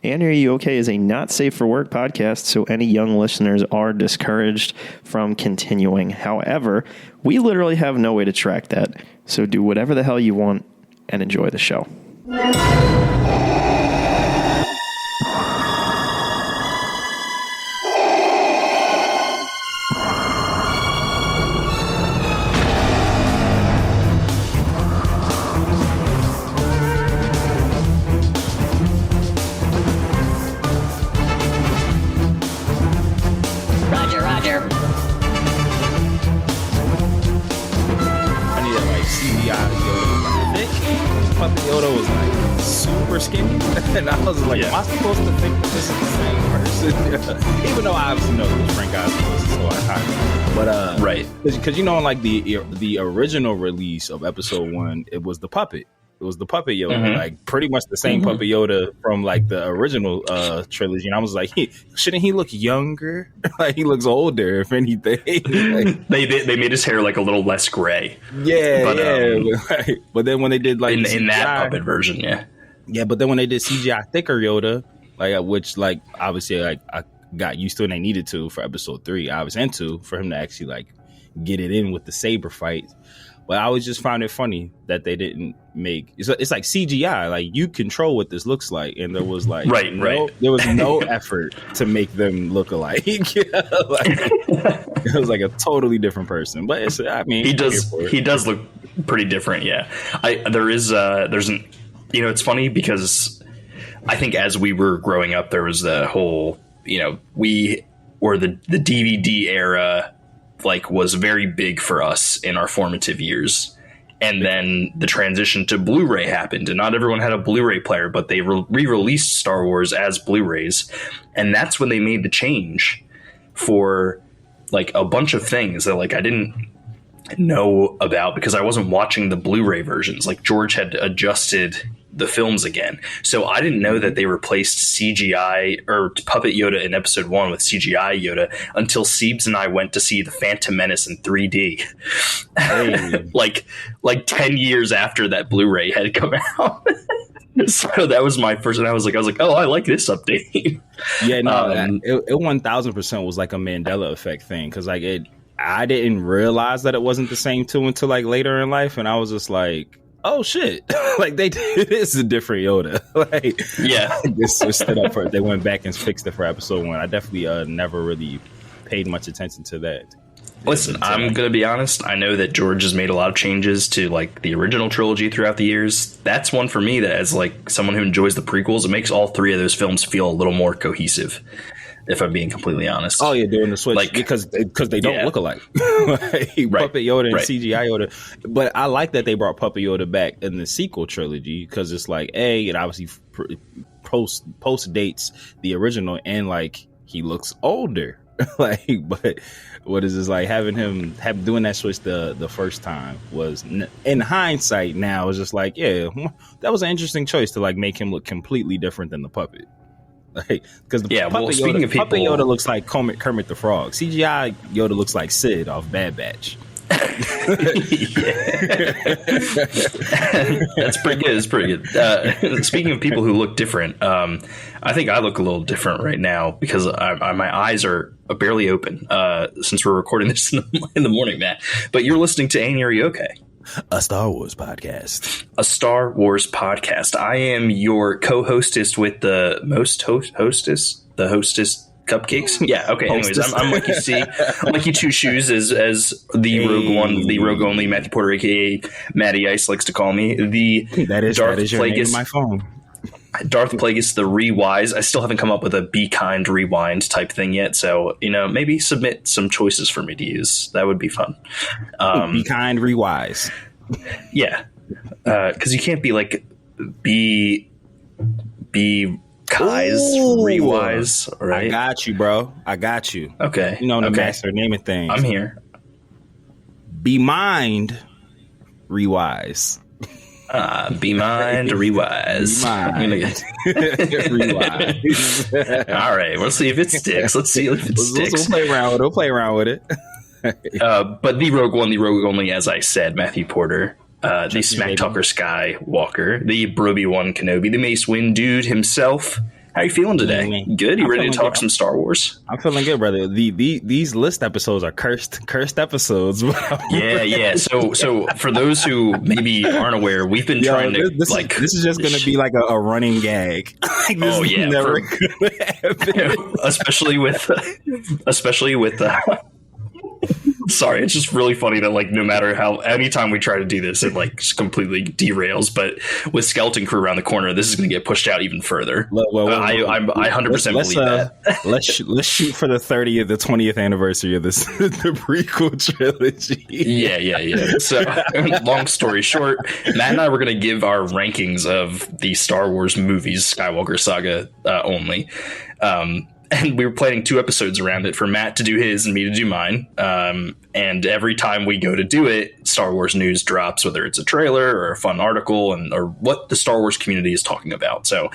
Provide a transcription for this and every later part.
And Are You Okay is a not safe for work podcast, so any young listeners are discouraged from continuing. However, we literally have no way to track that, so do whatever the hell you want and enjoy the show. And I was like, am I supposed to think that this is the same person? Even though I obviously know it was Frank Oz, so I but right, because you know, in like the original release of episode 1, it was the puppet. It was the puppet Yoda, like pretty much the same puppet Yoda from like the original trilogy. And I was like, shouldn't he look younger? Like he looks older, if anything. Like, they made his hair like a little less gray. Yeah, but then when they did like in that puppet version, yeah, but then when they did CGI thicker Yoda, like which like obviously like I got used to and they needed to for episode 3, I was into for him to actually like get it in with the saber fight. But I always just found it funny that they didn't make it's like CGI, like you control what this looks like, and there was like there was no effort to make them look alike. It was like a totally different person. But it's, I mean, he does look pretty different. Yeah, there's an. You know, it's funny because I think as we were growing up, there was the whole, you know, the DVD era, like, was very big for us in our formative years. And then the transition to Blu-ray happened, and not everyone had a Blu-ray player, but they re-released Star Wars as Blu-rays. And that's when they made the change for like a bunch of things that like I didn't know about because I wasn't watching the Blu-ray versions. Like George had adjusted the films again, so I didn't know that they replaced CGI or Puppet Yoda in episode 1 with CGI Yoda until Siebes and I went to see the Phantom Menace in 3D. Hey. like 10 years after that Blu-ray had come out. So that was my first, and I was like, oh, I like this update. Yeah, no, it 1000% was like a Mandela effect thing, because like I didn't realize that it wasn't the same too until like later in life, and I was just like, oh shit, like it is a different Yoda. Like, yeah, this stood up for it. They went back and fixed it for episode 1. I definitely never really paid much attention to that. Listen, I'm gonna be honest. I know that George has made a lot of changes to like the original trilogy throughout the years. That's one for me that, as like someone who enjoys the prequels, it makes all 3 of those films feel a little more cohesive, if I'm being completely honest. Oh yeah, doing the switch, like, because they don't look alike. Like, Puppet Yoda and CGI Yoda. But I like that they brought Puppet Yoda back in the sequel trilogy, because it's like, it obviously post dates the original, and like he looks older. Like, but what is this, like having him doing that switch the first time was, in hindsight now, is just like, yeah, that was an interesting choice to like make him look completely different than the puppet. Like, because Puppet Yoda looks like Kermit the Frog. CGI Yoda looks like Sid off Bad Batch. That's pretty good. It's pretty good. Speaking of people who look different, I think I look a little different right now because my eyes are barely open since we're recording this in the morning, Matt. But you're listening to Are You Okay? A Star Wars podcast. A Star Wars podcast. I am your co-hostess with the most hostess cupcakes. Yeah. Okay. Anyways, I'm Mikey C. Mikey Two Shoes as the Rogue Only Matthew Porter, aka Matty Ice, likes to call me. That is your name in my phone. Darth Plagueis the Rewise. I still haven't come up with a Be Kind Rewind type thing yet, so maybe submit some choices for me to use. That would be fun. Be Kind Rewise. Yeah, because you can't be like be Kai's Rewise, right? I got you, bro. I got you. Okay. The master naming things. I'm here. Be Mind Rewise. Be Mind Rewise. Rewise. All right, we'll see if it sticks. Let's see if it sticks. We'll play around with it. But the Rogue One, the Rogue Only, as I said, Matthew Porter, the Smack Talker Skywalker, the Broby One Kenobi, the Mace Windu dude himself, How are you feeling today? Good? You ready to talk some Star Wars? I'm feeling good, brother. These list episodes are cursed episodes. Yeah. So for those who maybe aren't aware, we've been trying to this is just going to be like a running gag. Never especially with sorry, it's just really funny that like no matter how anytime we try to do this, it like just completely derails. But with Skeleton Crew around the corner, this is going to get pushed out even further. I 100% believe that. Let's shoot for the 20th anniversary of this the prequel trilogy. Yeah. So long story short, Matt and I were going to give our rankings of the Star Wars movies, Skywalker Saga only. And we were planning 2 episodes around it for Matt to do his and me to do mine. And every time we go to do it, Star Wars news drops, whether it's a trailer or a fun article or what the Star Wars community is talking about. So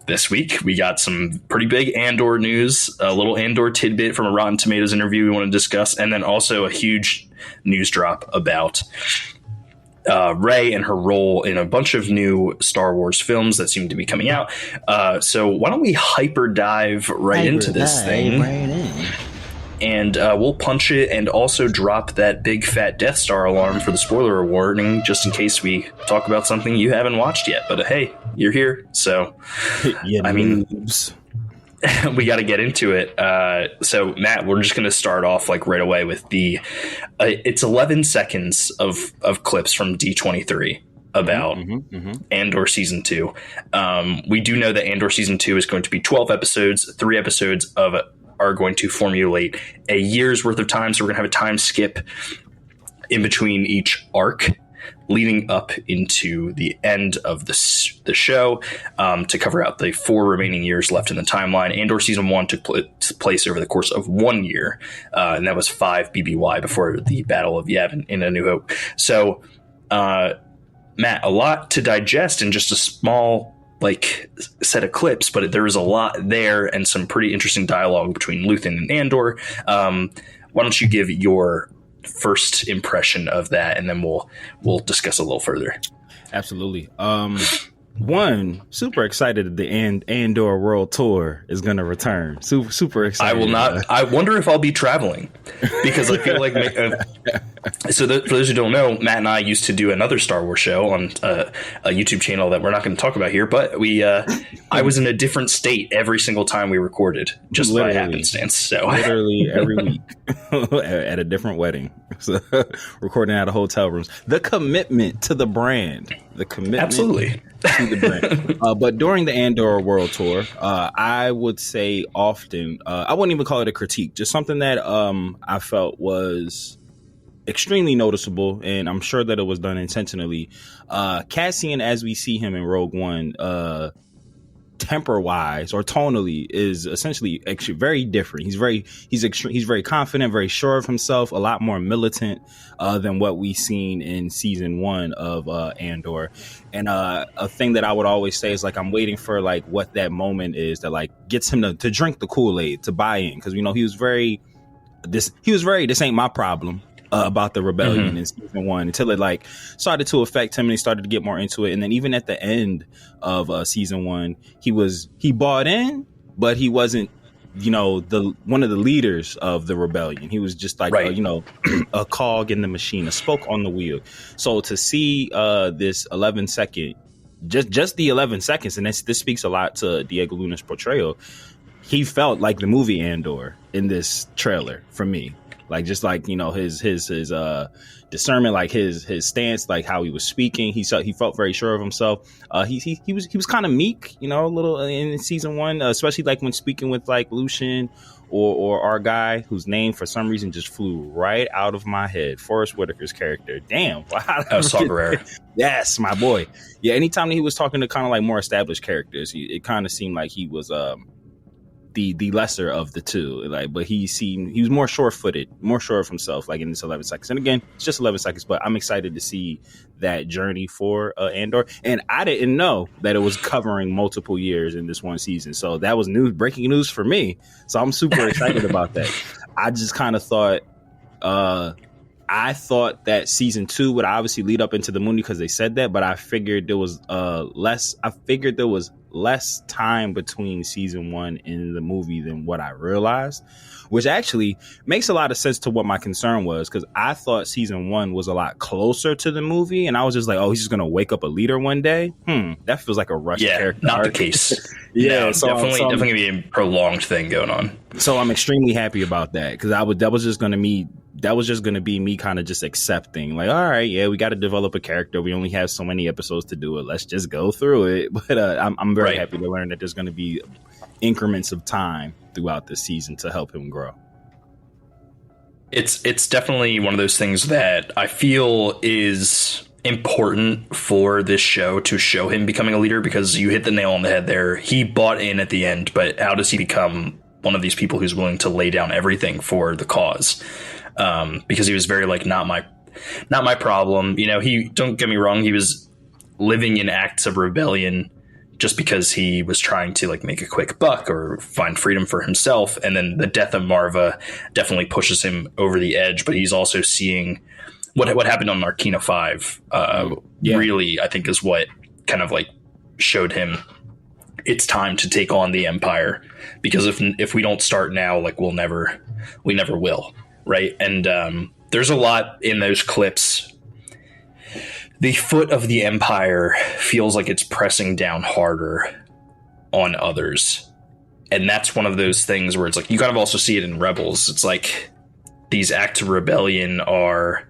this week we got some pretty big Andor news, a little Andor tidbit from a Rotten Tomatoes interview we want to discuss, and then also a huge news drop about Rey and her role in a bunch of new Star Wars films that seem to be coming out. So why don't we hyper dive into this thing? And we'll punch it and also drop that big fat Death Star alarm for the spoiler warning, just in case we talk about something you haven't watched yet. But hey, you're here. So, I mean, we got to get into it. So, Matt, we're just going to start off like right away with it's 11 seconds of clips from D23 about Andor Season 2. We do know that Andor Season 2 is going to be 12 episodes. 3 episodes of it are going to formulate a year's worth of time. So we're going to have a time skip in between each arc leading up into the end of the show to cover out the 4 remaining years left in the timeline. Andor Season 1 took place over the course of 1 year, and that was 5 BBY before the Battle of Yavin in A New Hope. So, Matt, a lot to digest in just a small set of clips, but there was a lot there and some pretty interesting dialogue between Luthen and Andor. Why don't you give your first impression of that, and then we'll discuss a little further. Absolutely. One, super excited that the Andor World Tour is going to return. Super excited. I will not. I wonder if I'll be traveling because I feel like. For those who don't know, Matt and I used to do another Star Wars show on a YouTube channel that we're not going to talk about here. But I was in a different state every single time we recorded, just by happenstance. So literally every week at a different wedding, so, recording out of hotel rooms. The commitment to the brand. The commitment. Absolutely. To the brand. But during the Andor World Tour, I would say often, I wouldn't even call it a critique, just something that I felt was extremely noticeable, and I'm sure that it was done intentionally. Cassian, as we see him in Rogue One, temper-wise or tonally, is essentially actually very different. He's very confident, very sure of himself, a lot more militant than what we've seen in season 1 of Andor. And a thing that I would always say is I'm waiting for what that moment is that gets him to drink the Kool-Aid, to buy in, because he was very this ain't my problem about the rebellion in season 1 until it started to affect him and he started to get more into it. And then even at the end of season 1, he bought in, but he wasn't one of the leaders of the rebellion. He was just a cog in the machine, a spoke on the wheel. So to see this 11-second, just the 11 seconds, and this speaks a lot to Diego Luna's portrayal. He felt like the movie Andor in this trailer for me. His discernment, his stance, how he was speaking. He felt very sure of himself. He was kind of meek, a little in season 1, especially when speaking with Lucian or our guy whose name for some reason just flew right out of my head. Forrest Whitaker's character. Damn. Saw Gerrera. Yes, my boy. Yeah. Anytime he was talking to kind of more established characters, it kind of seemed like he was the lesser of the two, but he was more sure-footed, more sure of himself, in this 11 seconds. And again, it's just 11 seconds, but I'm excited to see that journey for Andor. And I didn't know that it was covering multiple years in this one season, so that was breaking news for me. So I'm super excited about that. I just kind of thought that season 2 would obviously lead up into the movie because they said that, but I figured there was less time between season 1 and the movie than what I realized, which actually makes a lot of sense to what my concern was, because I thought season 1 was a lot closer to the movie, and I was just like, oh, he's just gonna wake up a leader one day. That feels like a rushed character not arc. the case. Yeah, so definitely gonna be a prolonged thing going on. So I'm extremely happy about that, because that was just gonna be me kind of just accepting, like, all right, yeah, we got to develop a character. We only have so many episodes to do it. Let's just go through it. But I'm very happy to learn that there's going to be increments of time throughout the season to help him grow. It's definitely one of those things that I feel is important for this show to show him becoming a leader, because you hit the nail on the head there. He bought in at the end, but how does he become one of these people who's willing to lay down everything for the cause? Because he was very like, not my problem. He, don't get me wrong, he was living in acts of rebellion just because he was trying to like make a quick buck or find freedom for himself. And then the death of Marva definitely pushes him over the edge. But he's also seeing what happened on Narkina 5. Really, I think is what kind of like showed him it's time to take on the Empire, because if we don't start now, like we never will. Right. And there's a lot in those clips. The foot of the Empire feels like it's pressing down harder on others. And that's one of those things where it's like, you kind of also see it in Rebels. It's like these acts of rebellion are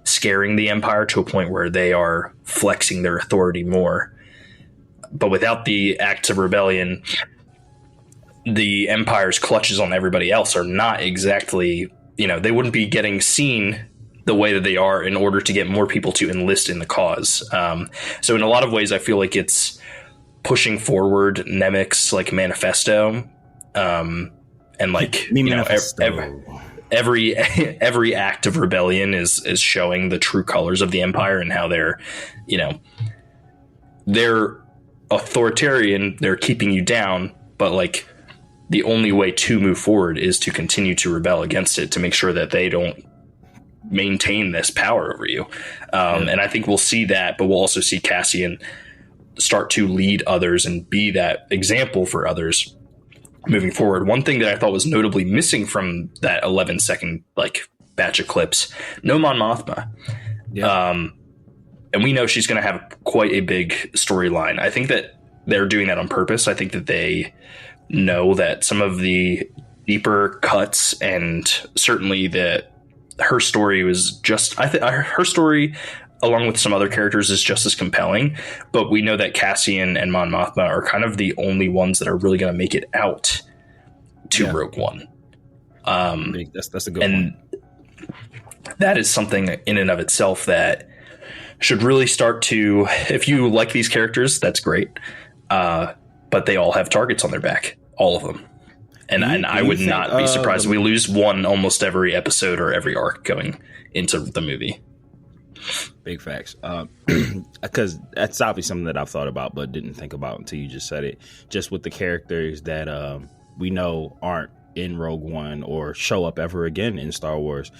scaring the Empire to a point where they are flexing their authority more. But without the acts of rebellion, the Empire's clutches on everybody else are not exactly, they wouldn't be getting seen the way that they are in order to get more people to enlist in the cause. So in a lot of ways, I feel like it's pushing forward Nemec's like manifesto. And like, every act of rebellion is showing the true colors of the Empire and how they're authoritarian. They're keeping you down, but like the only way to move forward is to continue to rebel against it, to make sure that they don't maintain this power over you. And I think we'll see that, but we'll also see Cassian start to lead others and be that example for others moving forward. One thing that I thought was notably missing from that 11-second like batch of clips, no Mon Mothma. And we know she's going to have quite a big storyline. I think that they're doing that on purpose. I think that they know that some of the deeper cuts, and certainly her story was just, her story along with some other characters is just as compelling, but we know that Cassian and Mon Mothma are kind of the only ones that are really going to make it out to Rogue One. That's a good one. That is something in and of itself that should really start to, if you like these characters, that's great. But they all have targets on their back, all of them. And I would not be surprised if we lose one almost every episode or every arc going into the movie. Big facts. Because that's obviously something that I've thought about but didn't think about until you just said it. Just with the characters that we know aren't in Rogue One or show up ever again in Star Wars.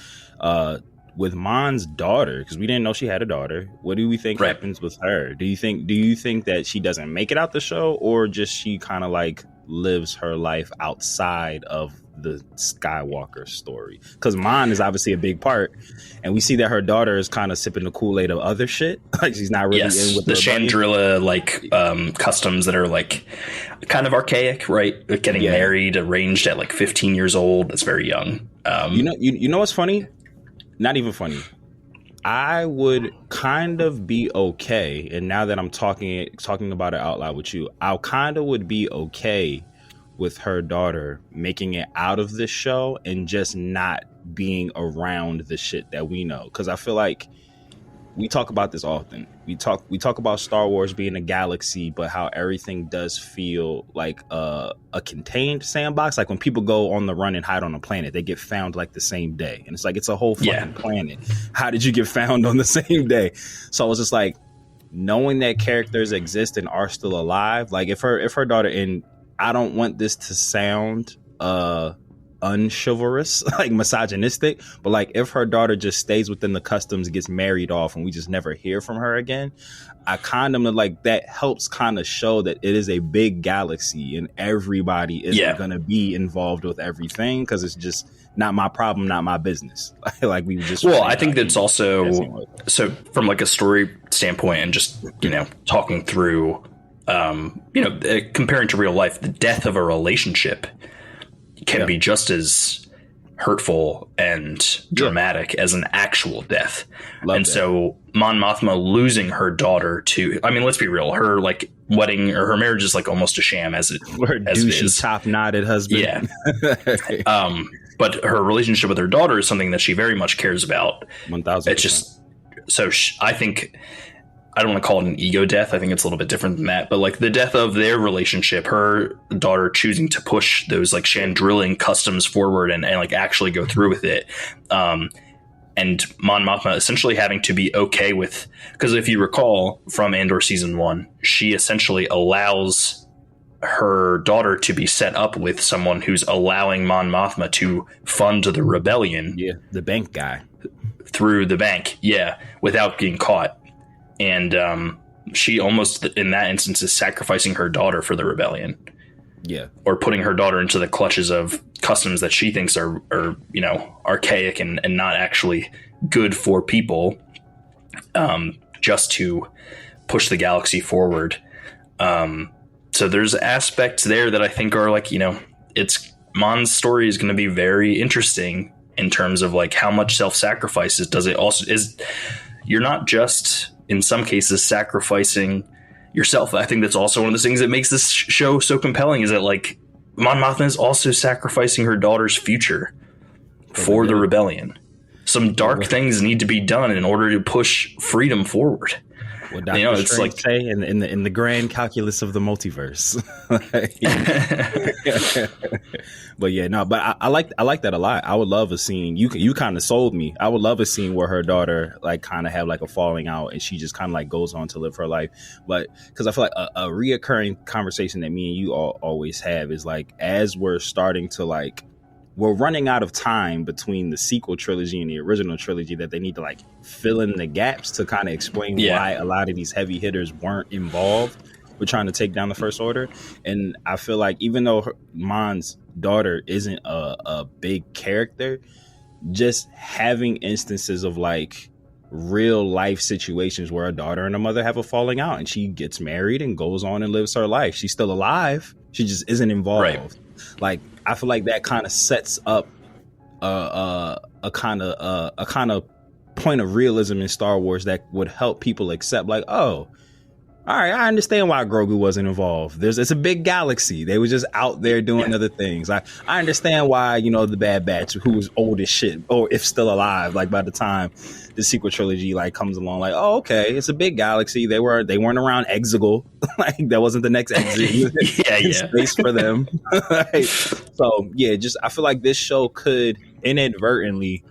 With Mon's daughter, because we didn't know she had a daughter. What do we think happens with her? Do you think that she doesn't make it out the show, or just she kind of like lives her life outside of the Skywalker story? Because Mon is obviously a big part, and we see that her daughter is kind of sipping the Kool-Aid of other shit. Like she's not really in with the Chandrila like customs that are like kind of archaic, right? Like getting married, arranged at like 15 years old. That's very young. You know what's funny? Not even funny. I would kind of be okay, and now that I'm talking about it out loud with you, I kind of would be okay with her daughter making it out of this show and just not being around the shit that we know. Because I feel like we talk about this often. We talk about Star Wars being a galaxy, but how everything does feel like a contained sandbox. Like when people go on the run and hide on a planet, they get found like the same day. And it's like, it's a whole fucking planet. How did you get found on the same day? So I was just like, knowing that characters exist and are still alive, like if her daughter, and I don't want this to sound unchivalrous, like misogynistic, but like if her daughter just stays within the customs, gets married off, and we just never hear from her again, I kind of like that helps kind of show that it is a big galaxy and everybody isn't going to be involved with everything, because it's just not my problem, not my business. Like we just I think that's also so from like a story standpoint, and just talking through comparing to real life, the death of a relationship can be just as hurtful and dramatic as an actual death. So Mon Mothma losing her daughter to, I mean, let's be real, her like wedding or her marriage is like almost a sham as it douchey top knotted husband. Yeah. But her relationship with her daughter is something that she very much cares about. 1000%. It's just so I think, I don't want to call it an ego death. I think it's a little bit different than that. But like the death of their relationship, her daughter choosing to push those like Chandrillan customs forward and like actually go through with it. And Mon Mothma essentially having to be okay with, because if you recall from Andor season 1, she essentially allows her daughter to be set up with someone who's allowing Mon Mothma to fund the rebellion. Yeah, the bank guy. Through the bank, without being caught. And she almost, in that instance, is sacrificing her daughter for the rebellion. Yeah. Or putting her daughter into the clutches of customs that she thinks are archaic and not actually good for people, just to push the galaxy forward. So there's aspects there that I think are like, it's Mon's story is going to be very interesting in terms of like how much self-sacrifices does it also is. You're not just in some cases sacrificing yourself. I think that's also one of the things that makes this show so compelling, is that like Mon Mothma is also sacrificing her daughter's future for the rebellion. Some dark things need to be done in order to push freedom forward. What Dr. Strange like say in the grand calculus of the multiverse. But yeah, no, but I like that a lot. I would love a scene. You kind of sold me. I would love a scene where her daughter like kind of have like a falling out, and she just kind of like goes on to live her life. But because I feel like a reoccurring conversation that me and you all always have is like, as we're starting to like, we're running out of time between the sequel trilogy and the original trilogy, that they need to like fill in the gaps to kind of explain why a lot of these heavy hitters weren't involved with trying to take down the First Order. And I feel like even though Mon's daughter isn't a big character, just having instances of like real life situations where a daughter and a mother have a falling out and she gets married and goes on and lives her life. She's still alive. She just isn't involved. Right. Like, I feel like that kind of sets up a kind of point of realism in Star Wars that would help people accept like, oh, all right, I understand why Grogu wasn't involved. It's a big galaxy. They were just out there doing other things. I understand why, the Bad Batch, who was old as shit, or if still alive, like by the time the sequel trilogy like comes along, like, oh, okay, it's a big galaxy. They weren't around Exegol. Like that wasn't the next exit. Space for them. Right? So yeah, just I feel like this show could inadvertently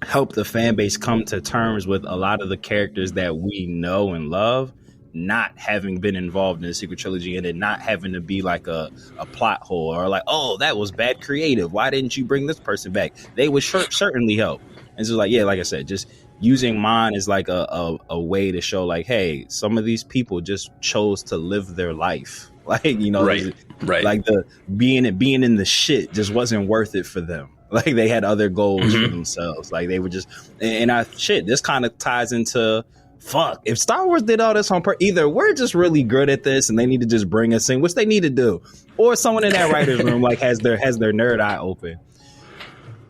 help the fan base come to terms with a lot of the characters that we know and love not having been involved in the sequel trilogy, and it not having to be like a plot hole or like, oh, that was bad creative, why didn't you bring this person back? They would certainly help. And so like, yeah, like I said, just using Mon as like a way to show like, hey, some of these people just chose to live their life. Like, right. Like the being in the shit just wasn't worth it for them. Like they had other goals for themselves. Like they were just, this kind of ties into, if Star Wars did all this on purpose, either we're just really good at this and they need to just bring us in, which they need to do, or someone in that writer's room like has their nerd eye open.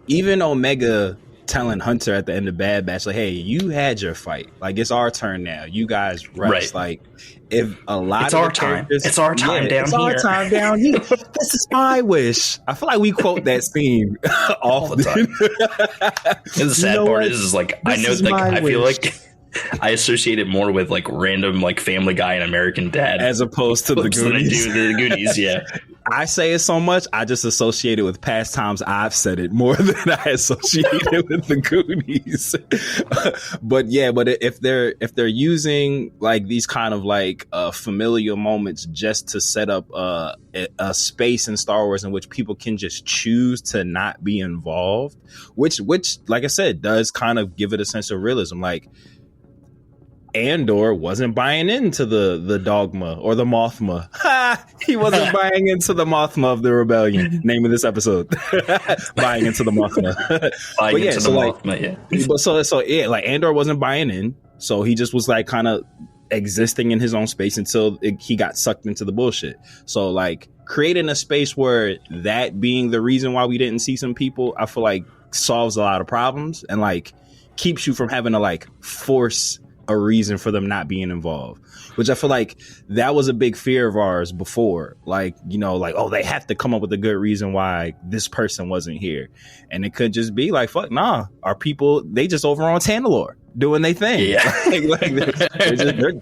Even Omega telling Hunter at the end of Bad Batch, like, hey, you had your fight. Like, it's our turn now. You guys rest. Right. Like, if a lot it's of our time. It's our time down it's here. It's our time down here. This is my wish. I feel like we quote that scene all the time. And the sad part is like, I know, like, I feel like I associate it more with like random like Family Guy and American Dad as opposed to the Goonies. Than I do the Goonies, yeah. I say it so much, I just associate it with past times I've said it more than I associate it with the Goonies. But if they're using like these kind of like familial moments just to set up a space in Star Wars in which people can just choose to not be involved, which like I said does kind of give it a sense of realism. Like Andor wasn't buying into the dogma or the Mothma. He wasn't buying into the Mothma of the rebellion. Name of this episode. Buying into the Mothma. Buying into the Mothma, yeah. But so like Andor wasn't buying in. So he just was like kind of existing in his own space until he got sucked into the bullshit. So like creating a space where that being the reason why we didn't see some people, I feel like solves a lot of problems and like keeps you from having to like force a reason for them not being involved, which I feel like that was a big fear of ours before. Like, you know, like, oh, they have to come up with a good reason why this person wasn't here. And it could just be like, fuck, nah, our people, they just over on Tantalore doing their thing. Yeah.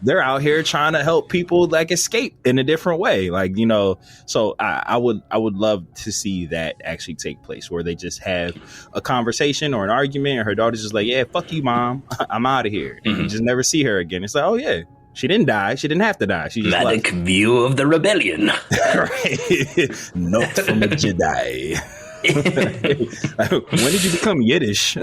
they're out here trying to help people like escape in a different way. Like, you know, so I would love to see that actually take place where they just have a conversation or an argument and her daughter's just like, yeah, fuck you, mom. I'm out of here. And you just never see her again. It's like, oh yeah, she didn't die. She didn't have to die. She just Magic view of the rebellion. Right. Note from a Jedi. When did you become Yiddish?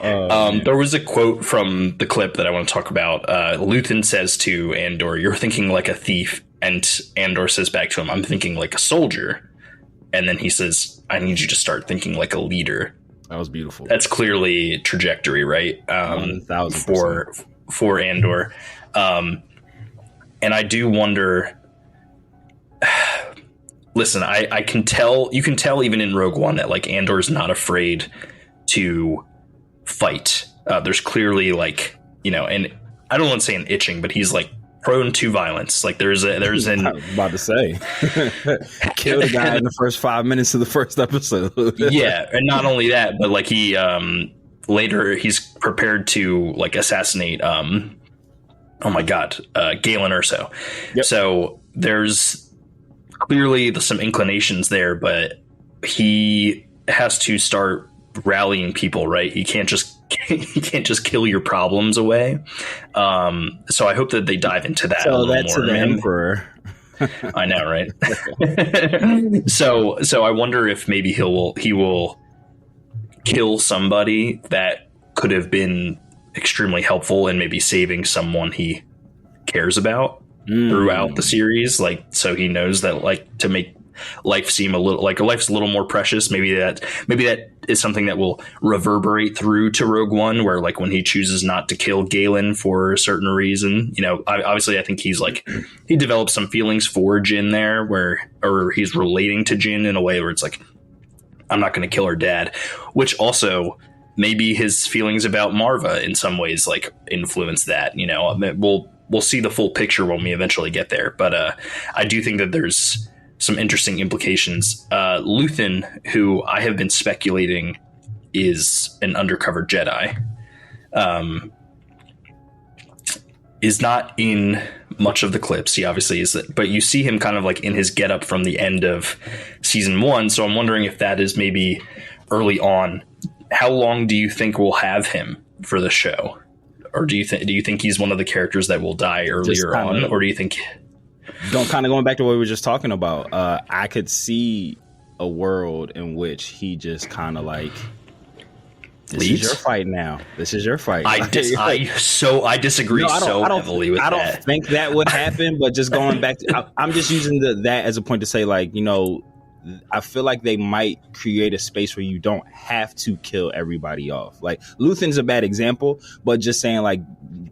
There was a quote from the clip that I want to talk about. Luthen says to Andor, "You're thinking like a thief," and Andor says back to him, "I'm thinking like a soldier." And then he says, "I need you to start thinking like a leader." That was beautiful. That's clearly trajectory, right? 1000% for Andor. And I do wonder. Listen, I can tell. You can tell even in Rogue One that like Andor's not afraid to fight. There's clearly like, you know, and I don't want to say an itching, but he's like prone to violence. Like there's an I was about to say kill the guy in the first 5 minutes of the first episode. Yeah, and not only that, but like he later he's prepared to like assassinate oh my god, Galen Erso. Yep. So there's clearly some inclinations there, but he has to start rallying people, right? He can't just kill your problems away. So I hope that they dive into that a little more. The Emperor. I know, right? So I wonder if maybe he will kill somebody that could have been extremely helpful and maybe saving someone he cares about throughout the series, like so he knows that like to make life seem a little like life's a little more precious. Maybe that is something that will reverberate through to Rogue One, where like when he chooses not to kill Galen for a certain reason, you know, obviously I think he's like he develops some feelings for Jyn there, or he's relating to Jyn in a way where it's like, I'm not going to kill her dad, which also maybe his feelings about Marva in some ways like influence that, you know. We'll see the full picture when we eventually get there. But I do think that there's some interesting implications. Luthen, who I have been speculating is an undercover Jedi, is not in much of the clips. He obviously is, but you see him kind of like in his getup from the end of season 1. So I'm wondering if that is maybe early on. How long do you think we'll have him for the show? Or do you think he's one of the characters that will die earlier on, or do you think? Going back to what we were just talking about, I could see a world in which he just kind of like, this is your fight now. This is your fight. I disagree heavily with that. I don't think that would happen, but just going back to, I'm just using that as a point to say, like, you know, I feel like they might create a space where you don't have to kill everybody off. Like Luthen's a bad example, but just saying like,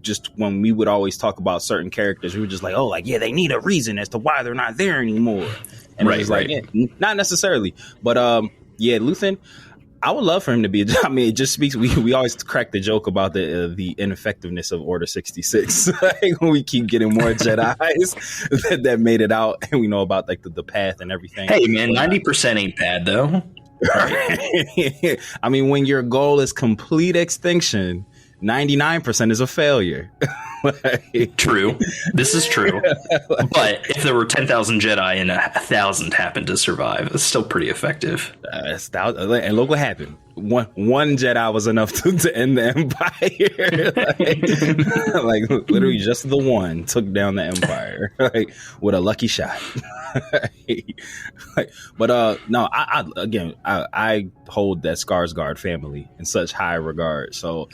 just when we would always talk about certain characters, we were just like, oh, like, yeah, they need a reason as to why they're not there anymore. And right, like, yeah, not necessarily, but yeah, Luthen, I would love for him to be. I mean, it just speaks. We always crack the joke about the ineffectiveness of Order 66. We keep getting more Jedi's that made it out, and we know about like the path and everything. Hey, man, 90% ain't bad though. I mean, when your goal is complete extinction, 99% is a failure. Like, true. This is true. But if there were 10,000 Jedi and 1,000 happened to survive, it's still pretty effective. And look what happened. One Jedi was enough to end the Empire. Like literally just the one took down the Empire, like, with a lucky shot. But no, I hold that Skarsgård family in such high regard. So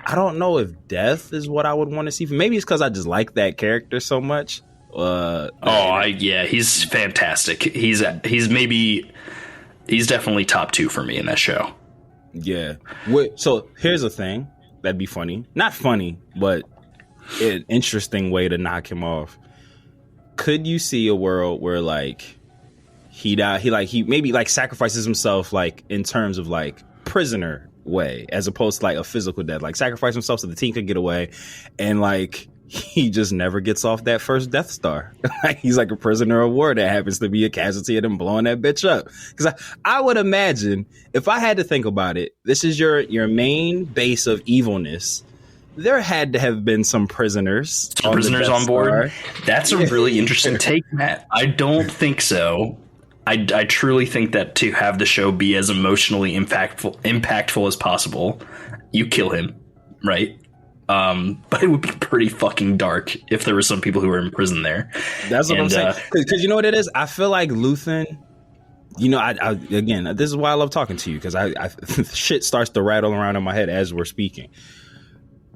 I don't know if death is what I would want to see. Maybe it's because I just like that character so much. He's fantastic. He's definitely top 2 for me in that show. Yeah. So here's the thing that'd be funny. Not funny, but an interesting way to knock him off. Could you see a world where like he maybe like sacrifices himself, like in terms of like prisoner way, as opposed to like a physical death, like sacrifice himself so the team could get away, and like he just never gets off that first Death Star. He's like a prisoner of war that happens to be a casualty of them blowing that bitch up. Because I would imagine, if I had to think about it, this is your main base of evilness. There had to have been some prisoners. On board. That's a really interesting take, Matt. I don't think so. I truly think that to have the show be as emotionally impactful as possible, you kill him, right? But it would be pretty fucking dark if there were some people who were in prison there. That's what I'm saying. Because you know what it is? I feel like Luthen, you know, I again, this is why I love talking to you, because I shit starts to rattle around in my head as we're speaking.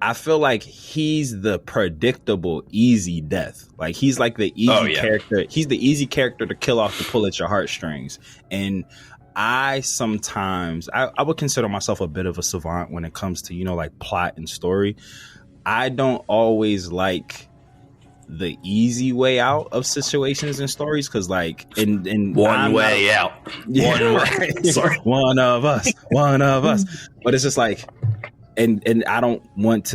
I feel like he's the predictable, easy death. Like he's like the easy character. He's the easy character to kill off, to pull at your heartstrings. And I sometimes, I would consider myself a bit of a savant when it comes to, you know, like plot and story. I don't always like the easy way out of situations and stories, because like in one way out. Yeah, one way. Sorry. One of us. But it's just like, and I don't want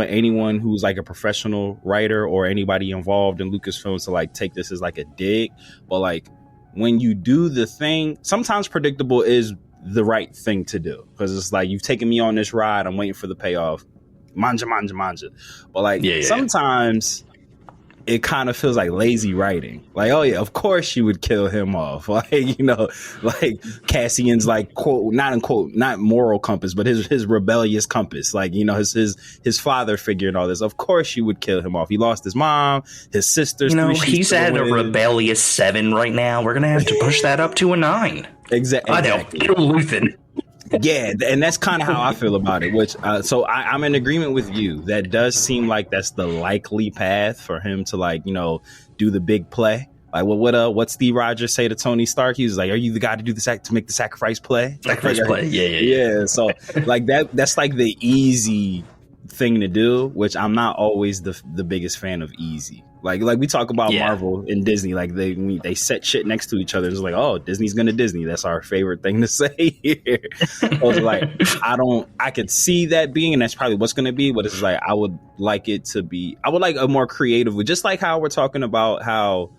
anyone who's like a professional writer or anybody involved in Lucasfilm to like take this as like a dig, but like when you do the thing, sometimes predictable is the right thing to do, because it's like, you've taken me on this ride, I'm waiting for the payoff, manja. But like sometimes it kind of feels like lazy writing. Like, oh yeah, of course you would kill him off. Like, you know, like Cassian's like quote, not moral compass, but his rebellious compass. Like, you know, his father figure and all this. Of course you would kill him off. He lost his mom, his sisters. You know, he's at a rebellious 7 right now. We're gonna have to push that up to a 9. Exactly. I know. Kill Luthen. Yeah, and that's kind of how I feel about it. Which, so I'm in agreement with you. That does seem like that's the likely path for him to, like, you know, do the big play. Like, what Steve Rogers say to Tony Stark? He was like, "Are you the guy to do to make the sacrifice play?" Sacrifice play. Yeah. So like that's like the easy thing to do, which I'm not always the biggest fan of easy. Like we talk about Marvel and Disney, like they set shit next to each other. It's like, oh, Disney's gonna Disney. That's our favorite thing to say here. So it's like, I could see that being, and that's probably what's gonna be. But it's like, I would like it to be. I would like a more creative, just like how we're talking about how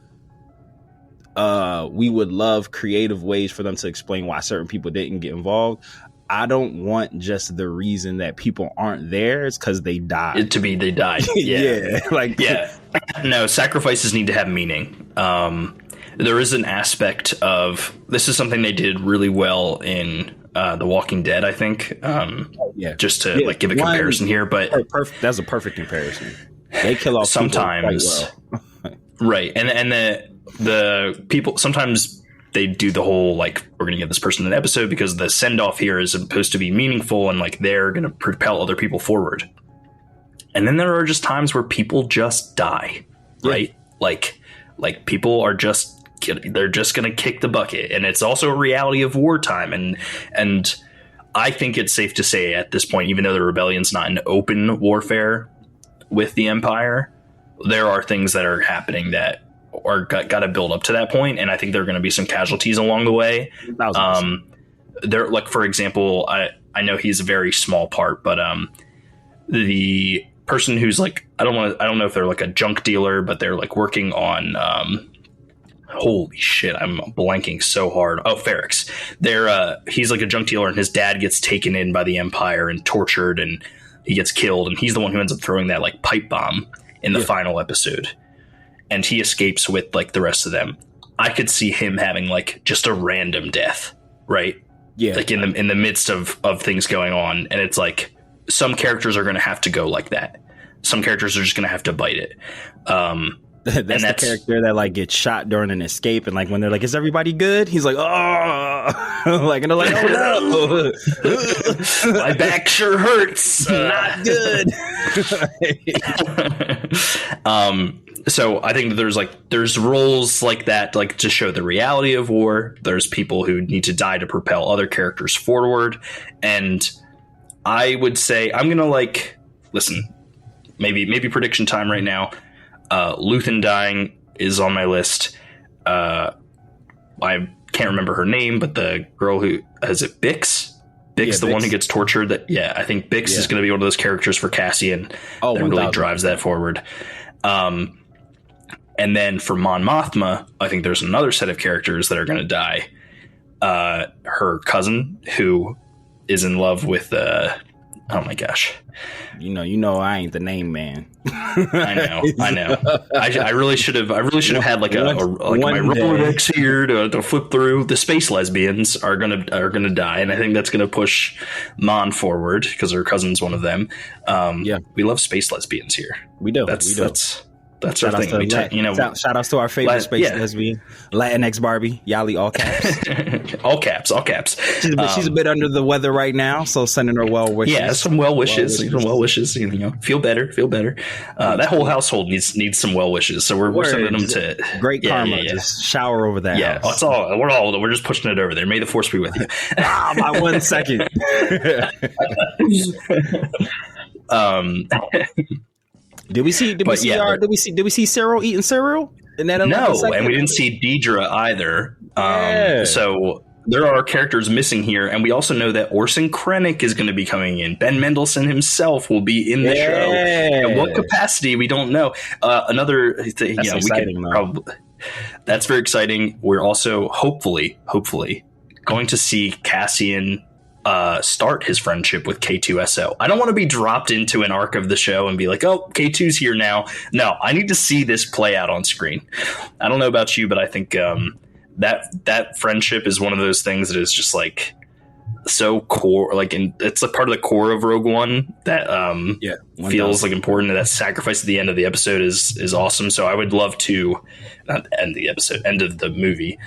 we would love creative ways for them to explain why certain people didn't get involved. I don't want just the reason that people aren't there. It's because they died. They died. Yeah. Yeah. No, sacrifices need to have meaning. There is an aspect of, this is something they did really well in The Walking Dead, I think. Just to like give a comparison here, but that's a perfect comparison. They kill off sometimes, quite well. Right, and the people sometimes. They do the whole, like, we're going to give this person an episode because the send-off here is supposed to be meaningful and, like, they're going to propel other people forward. And then there are just times where people just die, right? Like people are they're just going to kick the bucket. And it's also a reality of wartime. And I think it's safe to say at this point, even though the rebellion's not an open warfare with the Empire, there are things that are happening that or got to build up to that point, and I think there are going to be some casualties along the way. There, like, for example, I know he's a very small part, but the person who's like, I don't know if they're like a junk dealer, but they're like working on holy shit, I'm blanking so hard. Oh, Ferrex. He's like a junk dealer, and his dad gets taken in by the Empire and tortured, and he gets killed, and he's the one who ends up throwing that like pipe bomb in the final episode, and he escapes with like the rest of them. I could see him having like just a random death, right? Yeah, like in the midst of things going on, and it's like some characters are going to have to go like that. Some characters are just going to have to bite it. That's the character that like gets shot during an escape, and like when they're like, "Is everybody good?" He's like, "Oh," like, and they're like, "Oh no, my back sure hurts. Not good." So I think that there's roles like that, like to show the reality of war. There's people who need to die to propel other characters forward, and I would say I'm gonna like listen. Maybe prediction time right now. Luthen dying is on my list. I can't remember her name, but the girl who is it Bix? Bix, the Bix. One who gets tortured. I think Bix is going to be one of those characters for Cassian that really drives that forward. And then for Mon Mothma, I think there's another set of characters that are going to die. Her cousin, who is in love with oh my gosh. You know, I ain't the name man. I know. I really should have had like my Rolodex here to flip through. The space lesbians are gonna die, and I think that's gonna push Mon forward because her cousin's one of them. We love space lesbians here. We do. That's our thing. Shout outs to our favorite space lesbian, Latinx Barbie, Yali, all caps. all caps. She's a bit under the weather right now, so sending her well wishes. Yeah, some well wishes. Well wishes. Feel better. That whole household needs some well wishes. So we're sending them to great karma. Yeah. Just shower over that. Yeah, house. We're just pushing it over there. May the force be with you. By 1 second. Did we see Cyril eating cereal? No, and we didn't see Deidre either. So there are characters missing here, and we also know that Orson Krennic is going to be coming in. Ben Mendelsohn himself will be in the show. In what capacity, we don't know. Another thing, that's very exciting. We're also hopefully going to see Cassian start his friendship with K2SO. I don't want to be dropped into an arc of the show and be like, oh, K2's here now. No, I need to see this play out on screen. I don't know about you, but I think that friendship is one of those things that is just like so core, like it's a part of the core of Rogue One that feels like important, and that sacrifice at the end of the episode is awesome. So I would love to not end the episode, end of the movie.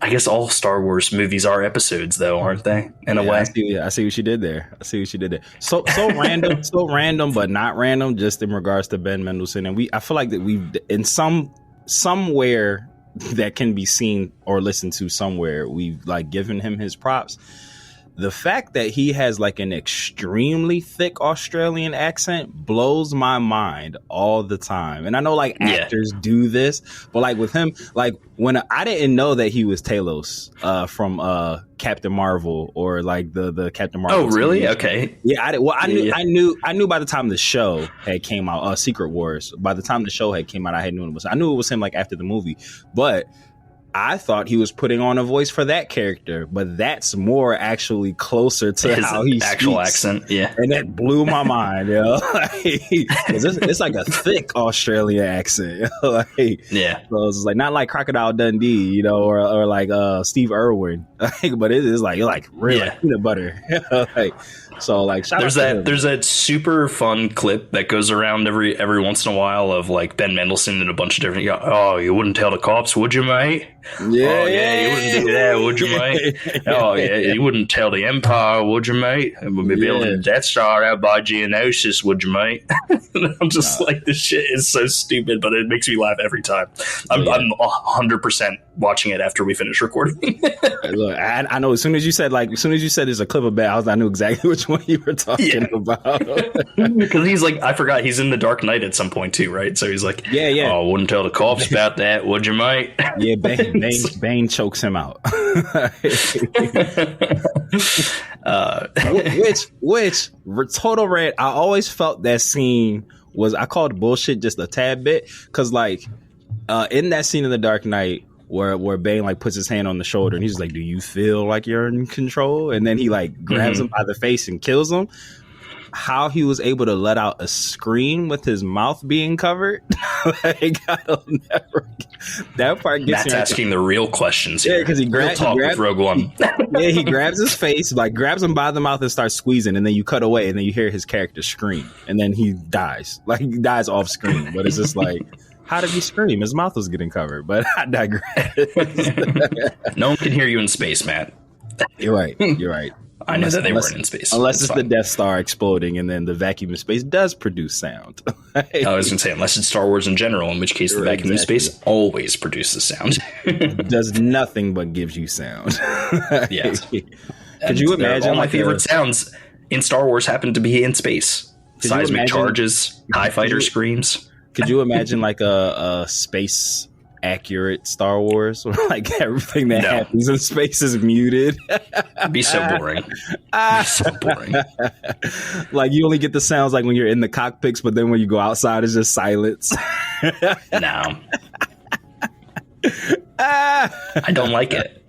I guess all Star Wars movies are episodes, though, aren't they? In a way. I see what you did there. So random, but not random. Just in regards to Ben Mendelsohn, and I feel like that we've in somewhere that can be seen or listened to somewhere, we've like given him his props. The fact that he has like an extremely thick Australian accent blows my mind all the time. And I know like actors do this, but like with him, like when I didn't know that he was Talos from Captain Marvel or like the Captain Marvel. Oh, really? TV. Okay. Yeah, I knew by the time the show had came out, Secret Wars. By the time the show had came out, I knew it was him like after the movie, but I thought he was putting on a voice for that character, but that's more actually closer to his how he actual speaks. Accent. Yeah, and that blew my mind. It's like a thick Australian accent. So it's like not like Crocodile Dundee, or like Steve Irwin, but it is like real like peanut butter. There's that super fun clip that goes around every once in a while of like Ben Mendelsohn and a bunch of different. Oh, you wouldn't tell the cops, would you, mate? Yeah, you wouldn't do that, would you, mate? Oh, yeah, you wouldn't tell the Empire, would you, mate? And we'd be building the Death Star out by Geonosis, would you, mate? I'm just like, this shit is so stupid, but it makes me laugh every time. I'm 100% watching it after we finish recording. Look, I know as soon as you said there's a clip of that, I knew exactly which one you were talking about. Because he's like, I forgot, he's in the Dark Knight at some point too, right? So he's like, oh, wouldn't tell the cops about that, would you, mate? Yeah, Bane chokes him out. Which total red. I always felt that scene was, I called bullshit just a tad bit, because like in that scene in The Dark Knight where Bane like puts his hand on the shoulder and he's like, "Do you feel like you're in control?" And then he like grabs him by the face and kills him. How he was able to let out a scream with his mouth being covered, like, I'll never. That part gets. That's asking the real questions here. Yeah, because he grabs Rogue One. Yeah, he grabs his face, like grabs him by the mouth and starts squeezing, and then you cut away, and then you hear his character scream, and then he dies. Like he dies off screen, but it's just like, how did he scream? His mouth was getting covered. But I digress. No one can hear you in space, Matt. You're right. You're right. I know that they weren't in space. Unless it's the Death Star exploding and then the vacuum in space does produce sound. I was going to say, unless it's Star Wars in general, in which case the vacuum in space always produces sound. Does nothing but gives you sound. Yeah. Could you imagine all my favorite sounds in Star Wars happen to be in space? Seismic charges, TIE fighter screams. Could you imagine like a space accurate Star Wars where like everything that happens in space is muted? It'd be so boring. Like you only get the sounds like when you're in the cockpits, but then when you go outside it's just silence. No. I don't like it.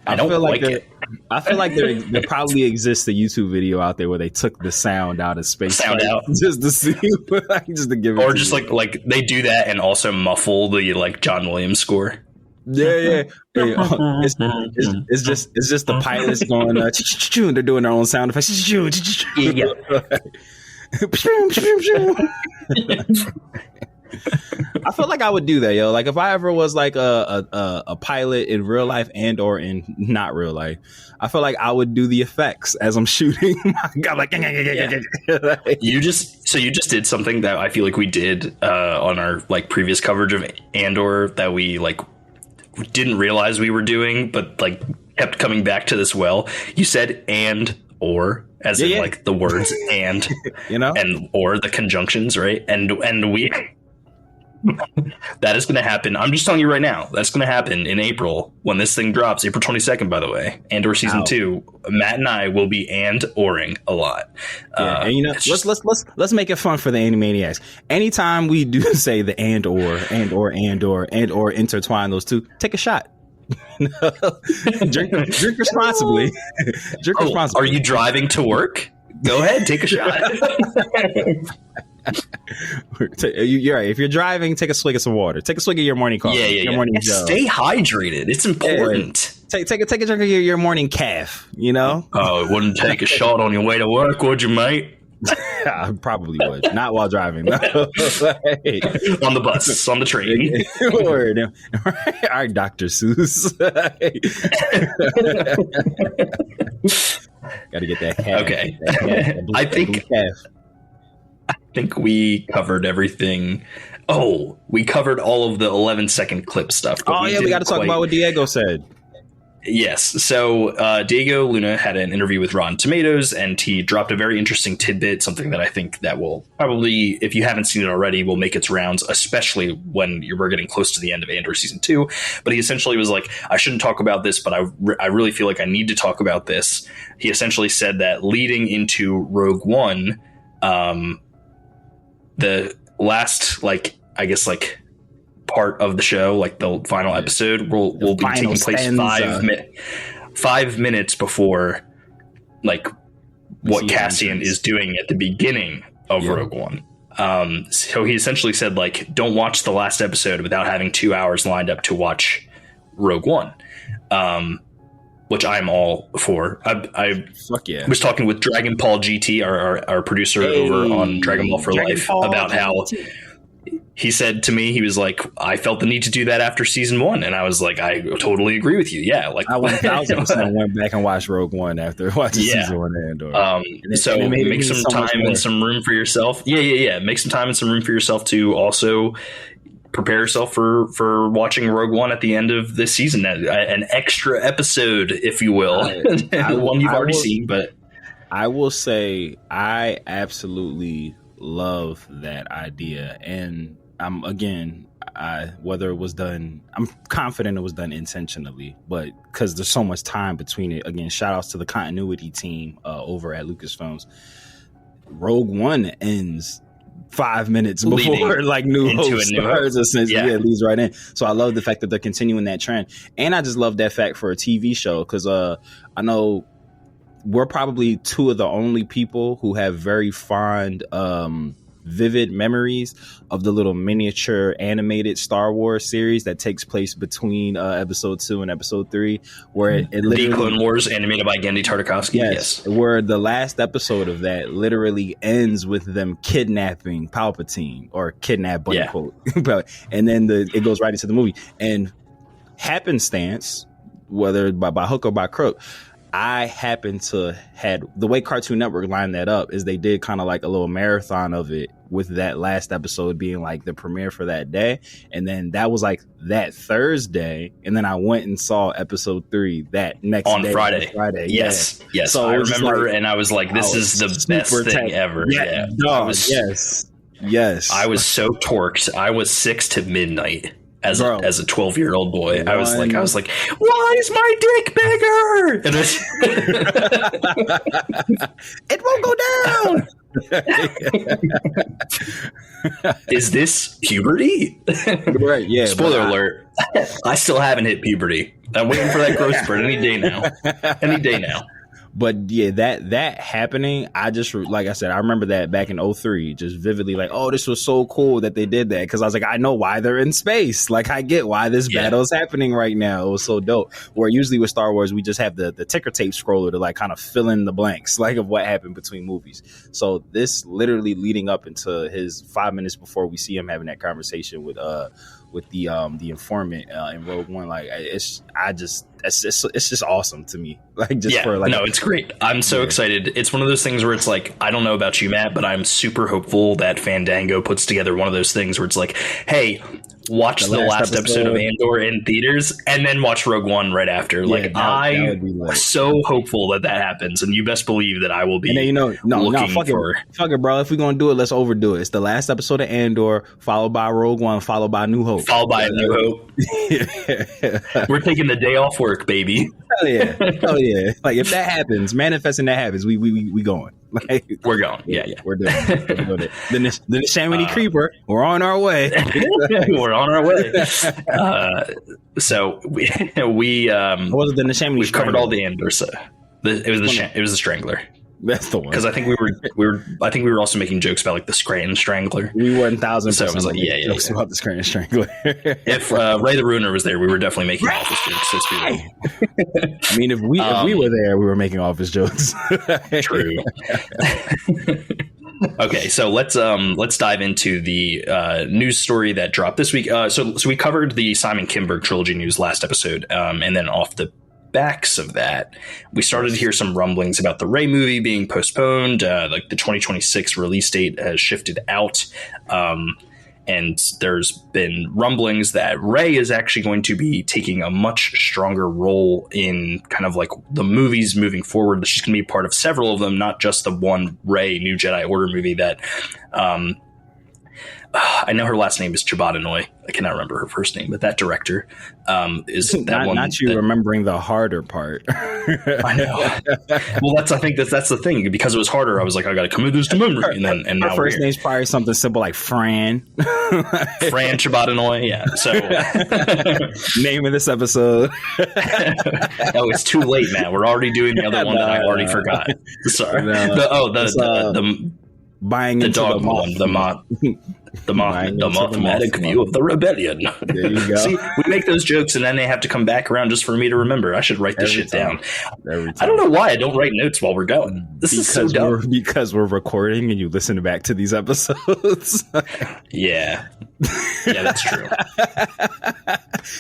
I don't like it. I feel like there probably exists a YouTube video out there where they took the sound out of space out just to see, just to give it, or just like they do that and also muffle the like John Williams score. Yeah. Hey, it's just the pilots going. They're doing their own sound effects. Yeah. I feel like I would do that, yo. Like if I ever was like a pilot in real life and or in not real life, I feel like I would do the effects as I'm shooting. I'm like, you just did something that I feel like we did on our like previous coverage of Andor that we like didn't realize we were doing, but like kept coming back to this. Well, you said and or as in like the words and and or the conjunctions, right? And we. That is going to happen. I'm just telling you right now. That's going to happen in April when this thing drops. April 22nd, by the way. Andor season 2. Matt and I will be and-oring a lot. And let's make it fun for the Animaniacs. Anytime we do say the and/or intertwine those two, take a shot. drink responsibly. Responsibly. Are you driving to work? Go ahead, take a shot. You're right. If you're driving, take a swig of some water. Take a swig of your morning coffee. Your morning stay hydrated. It's important. Take a drink of your morning caf. You know. Oh, wouldn't take a shot on your way to work, would you, mate? I probably would. Not while driving. No. On the bus, on the train. Word. All right, Dr. Seuss. Got to get that calf. Okay. I think we covered everything. Oh, we covered all of the 11-second clip stuff. We got to talk about what Diego said. Yes. So Diego Luna had an interview with Rotten Tomatoes, and he dropped a very interesting tidbit, something that I think that will probably, if you haven't seen it already, will make its rounds, especially when we're getting close to the end of Andor season 2. But he essentially was like, I shouldn't talk about this, but I really feel like I need to talk about this. He essentially said that leading into Rogue One, the last, like, I guess, like, part of the show, like the final episode, will be taking place 5 minutes before, like, what Cassian is doing at the beginning of Rogue One. So he essentially said, like, don't watch the last episode without having 2 hours lined up to watch Rogue One. Which I'm all for. I was talking with Dragon Ball GT, our producer over on Dragon Ball for Life, about how he said to me, he was like, I felt the need to do that after season 1. And I was like, I totally agree with you. Yeah. Like I 1000% went back and watched Rogue One after watching season 1 of Andor. So make some time and some room for yourself. Yeah. Make some time and some room for yourself to also prepare yourself for watching Rogue One at the end of this season, an extra episode, if you will. One you've already seen, but I will say I absolutely love that idea, and whether it was done, I'm confident it was done intentionally, but because there's so much time between it. Again, shout outs to the continuity team over at Lucasfilms. Rogue One ends 5 minutes before like New Hope starts. Essentially, it leads right in. So I love the fact that they're continuing that trend, and I just love that fact for a TV show because I know we're probably two of the only people who have very fond vivid memories of the little miniature animated Star Wars series that takes place between episode 2 and episode 3, where it literally, the Clone Wars animated by Genndy Tartakovsky. Yes, where the last episode of that literally ends with them kidnapping Palpatine, or kidnap quote, and then it goes right into the movie. And happenstance, whether by hook or by crook, I happen to had the way Cartoon Network lined that up is they did kind of like a little marathon of it, with that last episode being like the premiere for that day. And then that was like that Thursday. And then I went and saw episode 3 that next on day. Friday. Yes. So I remember, and I was like, this is the best thing ever. Yeah. Yes. I was so torqued. I was 6 to midnight. As a 12-year-old boy, I was like, why is my dick bigger? And it won't go down. Is this puberty? Right. Yeah. Spoiler alert. I still haven't hit puberty. I'm waiting for that growth spurt any day now. But yeah, that happening, I just, like I said, I remember that back in 2003, just vividly, like, oh, this was so cool that they did that. Cause I was like, I know why they're in space. Like, I get why this battle is happening right now. It was so dope. Where usually with Star Wars, we just have the ticker tape scroller to like kind of fill in the blanks, like of what happened between movies. So this literally leading up into his 5 minutes before we see him having that conversation with the informant in Rogue One, like it's just awesome to me. Like it's great. I'm so excited. It's one of those things where it's like, I don't know about you, Matt, but I'm super hopeful that Fandango puts together one of those things where it's like, hey, watch the last episode of Andor in theaters and then watch Rogue One right after. I'm so hopeful that happens, and you best believe that I will be. And fuck it, bro. If we're gonna do it, let's overdo it. It's the last episode of Andor, followed by Rogue One, followed by New Hope. We're taking the day off work, baby. Hell yeah. Like if that happens, manifesting that happens, we going. Like we're going. Yeah. We're doing it. Then the Chamonix Creeper, we're on our way. We're on our way. So we was it the Chamonix? We've covered all the Andor. So it was the Strangler. That's the one. Because I think we were also making jokes about like the Scranton Strangler. We were 1,000%. So it was like jokes about the Scranton Strangler. If Ray the Ruiner was there, we were definitely making office jokes. I mean, if we were there, we were making office jokes. True. Okay, so let's dive into the news story that dropped this week. So we covered the Simon Kinberg trilogy news last episode, and then off the backs of that, we started to hear some rumblings about the Rey movie being postponed. Like the 2026 release date has shifted out, and there's been rumblings that Rey is actually going to be taking a much stronger role in kind of like the movies moving forward. She's going to be part of several of them, not just the one Rey New Jedi Order movie that I know her last name is Chibata Noi. I cannot remember her first name, but that director is that one. Not you remembering the harder part. I know. Well, I think that's the thing. Because it was harder, I was like, I got to commit this to memory. And her now first name's probably something simple like Fran. Fran Chibata Noi. Yeah. So name of this episode. Oh, it's too late, man. We're already doing the other one that I already forgot. Sorry. The buying the into dog one, the Mothmatic view of the rebellion. There you go. See, we make those jokes and then they have to come back around just for me to remember. I should write this shit down. I don't know why I don't write notes while we're going. This is so dumb. Because we're recording and you listen back to these episodes. Yeah, that's true.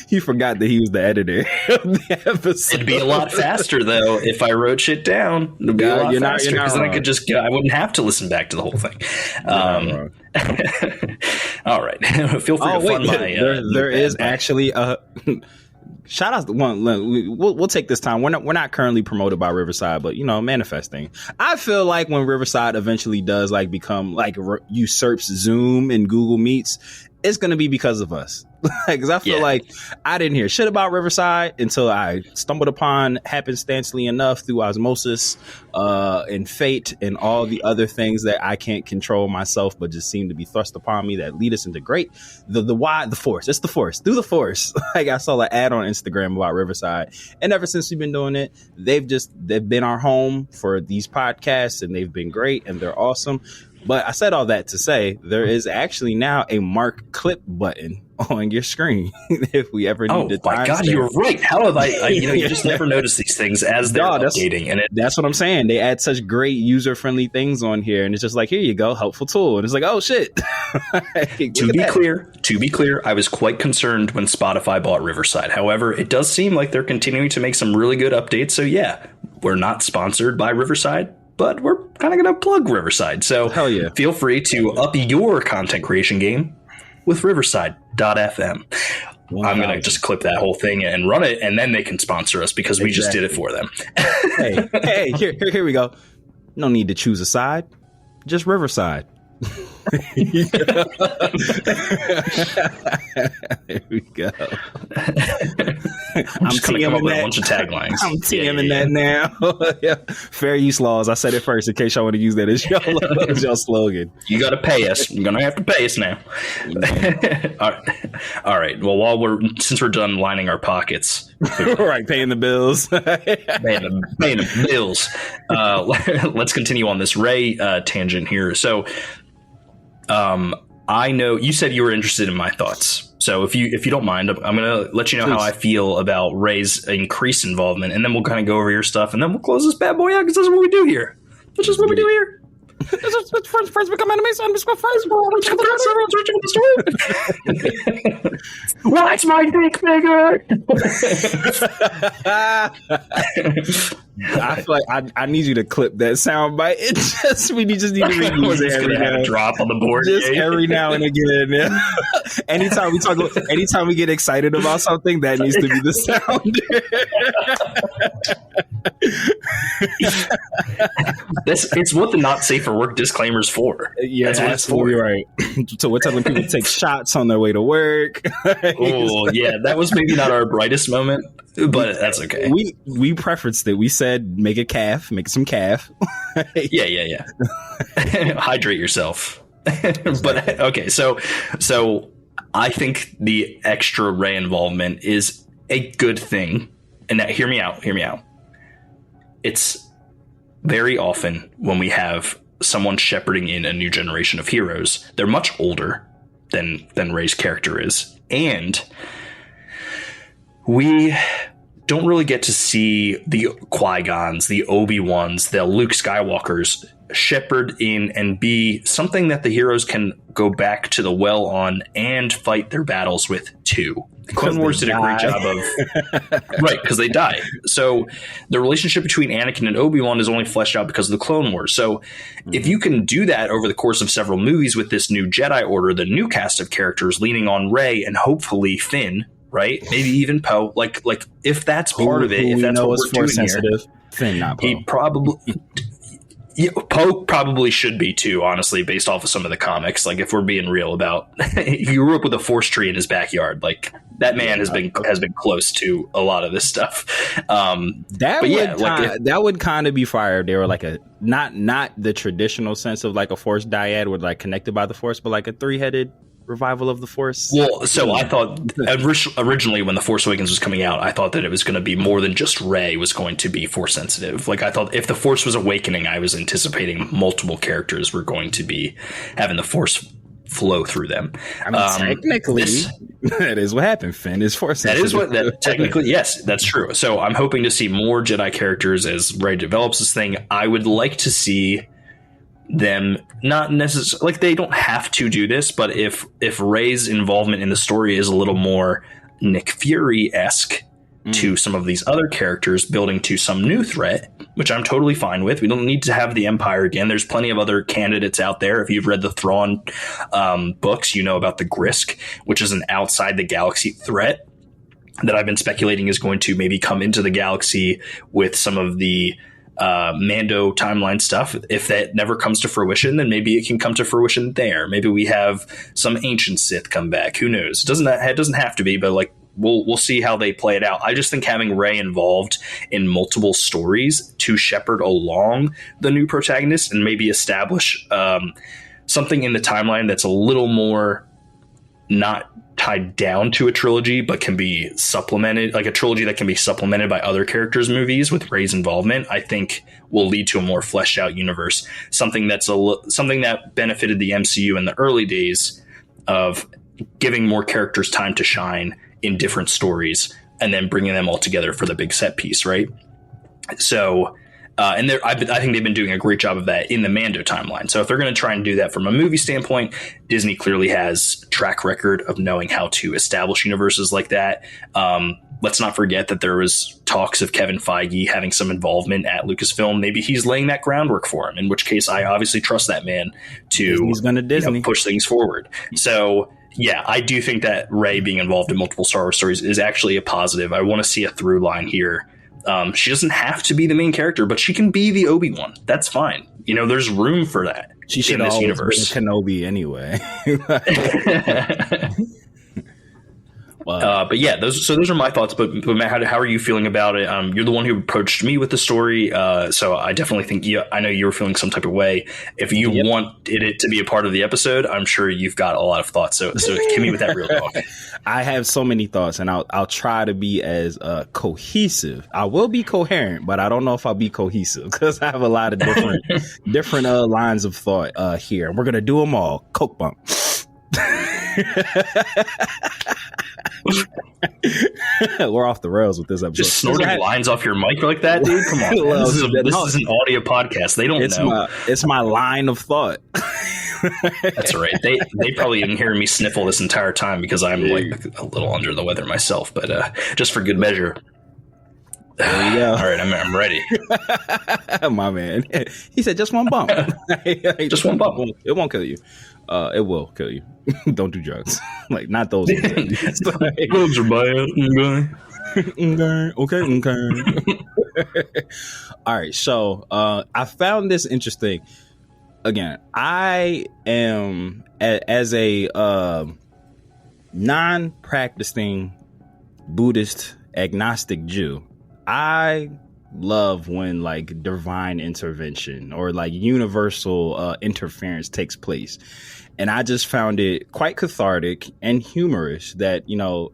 You forgot that he was the editor of the episode. It'd be a lot faster though if I wrote shit down. It'd be a lot faster because then I could just I wouldn't have to listen back to the whole thing. All right. Feel free to fund my. There is actually a shout out to one. We'll take this time. We're not currently promoted by Riverside, but manifesting. I feel like when Riverside eventually does like become like usurps Zoom and Google Meets, it's going to be because of us. Because I feel like I didn't hear shit about Riverside until I stumbled upon happenstancely enough through osmosis and fate and all the other things that I can't control myself, but just seem to be thrust upon me that lead us into great. The why, the force. It's the force. Through the force. Like I saw an ad on Instagram about Riverside. And ever since we've been doing it, they've been our home for these podcasts, and they've been great and they're awesome. But I said all that to say there is actually now a mark clip button on your screen if we ever need to. Oh my God, you're right. How have I you just never notice these things as they're updating. And that's what I'm saying. They add such great user-friendly things on here, and it's just like, here you go, helpful tool. And it's like, oh shit. To be clear, I was quite concerned when Spotify bought Riverside. However, it does seem like they're continuing to make some really good updates. So yeah, we're not sponsored by Riverside, but we're kind of going to plug Riverside. So feel free to up your content creation game with Riverside.fm. Wow. I'm going to just clip that whole thing and run it, and then they can sponsor us because we just did it for them. hey, here we go. No need to choose a side. Just Riverside. There we go. I'm just going to come up with a bunch of taglines. I'm TMing that now. Fair use laws. I said it first in case y'all want to use that as your slogan. You got to pay us. You're going to have to pay us now. All right. Well, since we're done lining our pockets, right, paying the bills, paying the bills. Let's continue on this Rey tangent here. So, I know you said you were interested in my thoughts. So if you don't mind, I'm going to let you know how I feel about Rey's increased involvement, and then we'll kind of go over your stuff, and then we'll close this bad boy out because that's what we do here. That's just what we do here. Friends become enemies. Underscore friends. Watch my dick bigger. I feel like I need you to clip that sound bite. We just need to reuse it every now. Drop on the board, just every now and again. Yeah. Anytime we get excited about something, that needs to be the sound. It's what the not safe for work disclaimer's for. Yeah, that's what it's for. You're right. So we're telling people to take shots on their way to work. Oh yeah, that was maybe not our brightest moment, but that's okay. We preferenced it. We said make some calf. Yeah. Hydrate yourself. But okay, so I think the extra Rey involvement is a good thing. And now, hear me out. It's very often when we have someone shepherding in a new generation of heroes, they're much older than Rey's character is. And we don't really get to see the Qui-Gons, the Obi-Wans, the Luke Skywalkers shepherd in and be something that the heroes can go back to the well on and fight their battles with too. Clone Wars did a great job of right, because they die. So the relationship between Anakin and Obi-Wan is only fleshed out because of the Clone Wars. So if you can do that over the course of several movies with this new Jedi Order, the new cast of characters leaning on Rey and hopefully Finn, right? Maybe even Poe. Like if that's part of it, if that's what we're doing here, Finn, not Poe. He probably. Yeah, Poe probably should be too, honestly, based off of some of the comics. Like, if we're being real about, he grew up with a force tree in his backyard. Like, that man has been close to a lot of this stuff. That would kind of be fire. They were like a not the traditional sense of like a force dyad, where like connected by the force, but like a 3-headed revival of the force. Well, so I thought originally when the Force Awakens was coming out, I thought that it was going to be more than just Rey was going to be force sensitive. Like, I thought if the Force was awakening, I was anticipating multiple characters were going to be having the Force flow through them. I mean, technically, that is what happened. Finn is force sensitive. Technically, yes, that's true. So I'm hoping to see more Jedi characters as Rey develops this thing. I would like to see them not necessarily, like, they don't have to do this, but if Rey's involvement in the story is a little more Nick Fury-esque to some of these other characters, building to some new threat, which I'm totally fine with. We don't need to have the Empire again. There's plenty of other candidates out there. If you've read the Thrawn books, you know about the Grisk, which is an outside the galaxy threat that I've been speculating is going to maybe come into the galaxy with some of the Mando timeline stuff. If that never comes to fruition, then maybe it can come to fruition there. Maybe we have some ancient Sith come back. Who knows? It doesn't have to be, but like we'll see how they play it out. I just think having Rey involved in multiple stories to shepherd along the new protagonist and maybe establish something in the timeline that's a little more not tied down to a trilogy, but can be supplemented, like a trilogy that can be supplemented by other characters' movies with Rey's involvement, I think will lead to a more fleshed out universe. Something that benefited the MCU in the early days of giving more characters time to shine in different stories and then bringing them all together for the big set piece, right? So, I think they've been doing a great job of that in the Mando timeline. So if they're going to try and do that from a movie standpoint, Disney clearly has a track record of knowing how to establish universes like that. Let's not forget that there was talks of Kevin Feige having some involvement at Lucasfilm. Maybe he's laying that groundwork for him, in which case I obviously trust that man to push things forward. So yeah, I do think that Rey being involved in multiple Star Wars stories is actually a positive. I want to see a through line here. She doesn't have to be the main character, but she can be the Obi-Wan. That's fine. There's room for that. She should always universe. Been Kenobi anyway. But yeah, those are my thoughts. But Matt, how are you feeling about it? You're the one who approached me with the story, so I definitely think I know you were feeling some type of way. If you wanted it to be a part of the episode, I'm sure you've got a lot of thoughts. So hit me with that real talk. I have so many thoughts, and I'll try to be as cohesive. I will be coherent, but I don't know if I'll be cohesive because I have a lot of different lines of thought here. And we're gonna do them all. Coke bump. We're off the rails with this episode. Just snorting lines off your mic like that, dude. Come on, this is an audio podcast. They don't know. It's my line of thought. That's right. They probably didn't hear me sniffle this entire time because I'm like a little under the weather myself. But just for good measure. There you go. All right, I'm ready. My man. He said just one bump. Just one bump. It won't kill you. It will kill you. Don't do drugs. Like, not those. Drugs are bad. Okay. All right. So I found this interesting. Again, I am, as a non-practicing Buddhist agnostic Jew, I love when like divine intervention or like universal interference takes place. And I just found it quite cathartic and humorous that,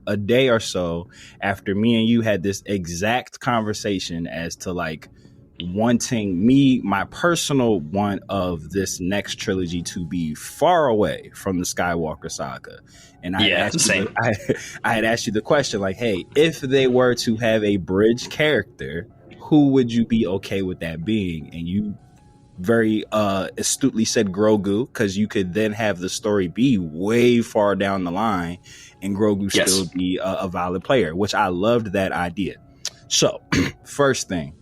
a day or so after me and you had this exact conversation as to like wanting my personal want of this next trilogy to be far away from the Skywalker saga. And I had asked you the question like, hey, if they were to have a bridge character, who would you be okay with that being? And you very astutely said Grogu, because you could then have the story be way far down the line and Grogu still be a valid player, which I loved that idea. So first thing,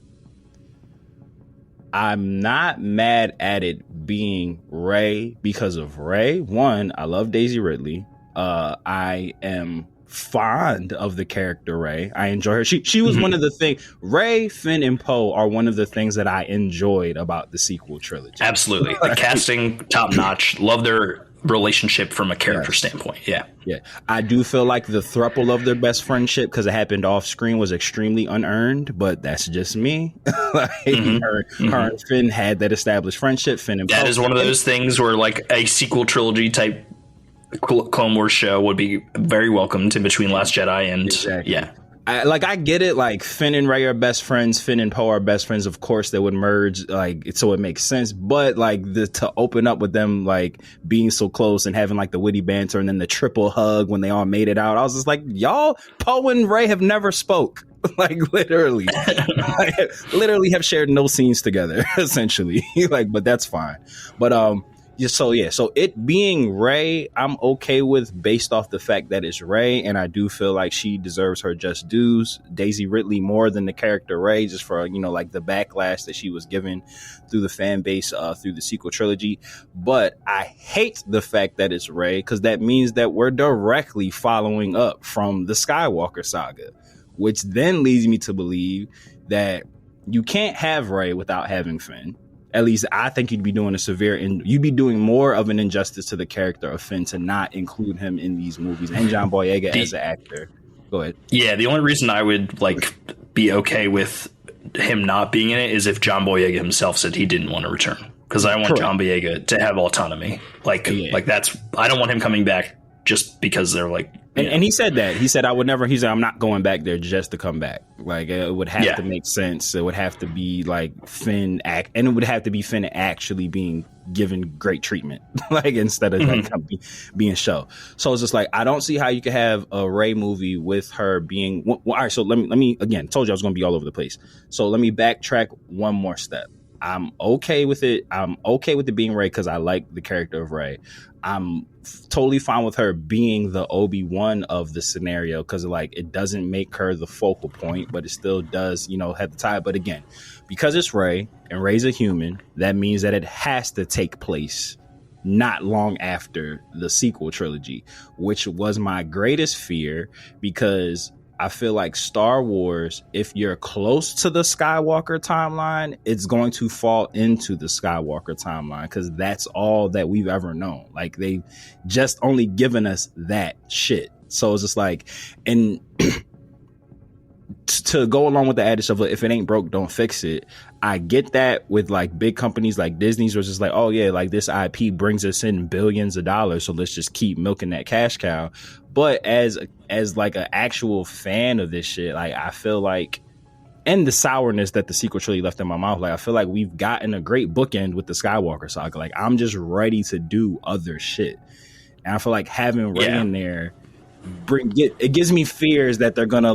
I'm not mad at it being Rey because of Rey. One, I love Daisy Ridley. I am fond of the character Rey. I enjoy her. She was one of the things. Rey, Finn, and Poe are one of the things that I enjoyed about the sequel trilogy. Absolutely. The casting, top notch. Love their relationship from a character standpoint. Yeah. I do feel like the throuple of their best friendship, because it happened off screen, was extremely unearned, but that's just me. Her and Finn had that established friendship. Finn and Poe. That is one of those things where like a sequel trilogy type Clone Wars show would be very welcomed in between Last Jedi and I get it. Like Finn and Rey are best friends. Finn and Poe are best friends. Of course, they would merge. Like so, it makes sense. But like to open up with them like being so close and having like the witty banter and then the triple hug when they all made it out, I was just like, y'all, Poe and Rey have never spoke. Like literally have shared no scenes together essentially. Like, but that's fine. But So it being Rey, I'm okay with based off the fact that it's Rey, and I do feel like she deserves her just dues. Daisy Ridley more than the character Rey, just for like the backlash that she was given through the fan base through the sequel trilogy. But I hate the fact that it's Rey, because that means that we're directly following up from the Skywalker saga, which then leads me to believe that you can't have Rey without having Finn. At least I think you'd be doing you'd be doing more of an injustice to the character of Finn to not include him in these movies, and John Boyega as an actor. Go ahead. Yeah, the only reason I would be okay with him not being in it is if John Boyega himself said he didn't want to return, because I want Correct. John Boyega to have autonomy. I don't want him coming back just because they're and he said that. He said, he said, I'm not going back there just to come back. It would have to make sense. It would have to be Finn and it would have to be Finn actually being given great treatment, instead of being show. So it's just I don't see how you could have a Rey movie with her being, all right. So let me, again, told you I was going to be all over the place. So let me backtrack one more step. I'm okay with it. I'm okay with it being Rey because I like the character of Rey. I'm totally fine with her being the Obi-Wan of the scenario because it doesn't make her the focal point, but it still does, have the tie. But again, because it's Rey and Rey's a human, that means that it has to take place not long after the sequel trilogy, which was my greatest fear because I feel like Star Wars, if you're close to the Skywalker timeline, it's going to fall into the Skywalker timeline because that's all that we've ever known. They've just only given us that shit. So it's just and to go along with the adage of if it ain't broke, don't fix it. I get that with big companies like Disney's, where it's just oh yeah, this IP brings us in billions of dollars, so let's just keep milking that cash cow. But as an actual fan of this shit, I feel and the sourness that the sequel trilogy left in my mouth, I feel we've gotten a great bookend with the Skywalker saga. I'm just ready to do other shit, and I feel having Rey in there it gives me fears that they're gonna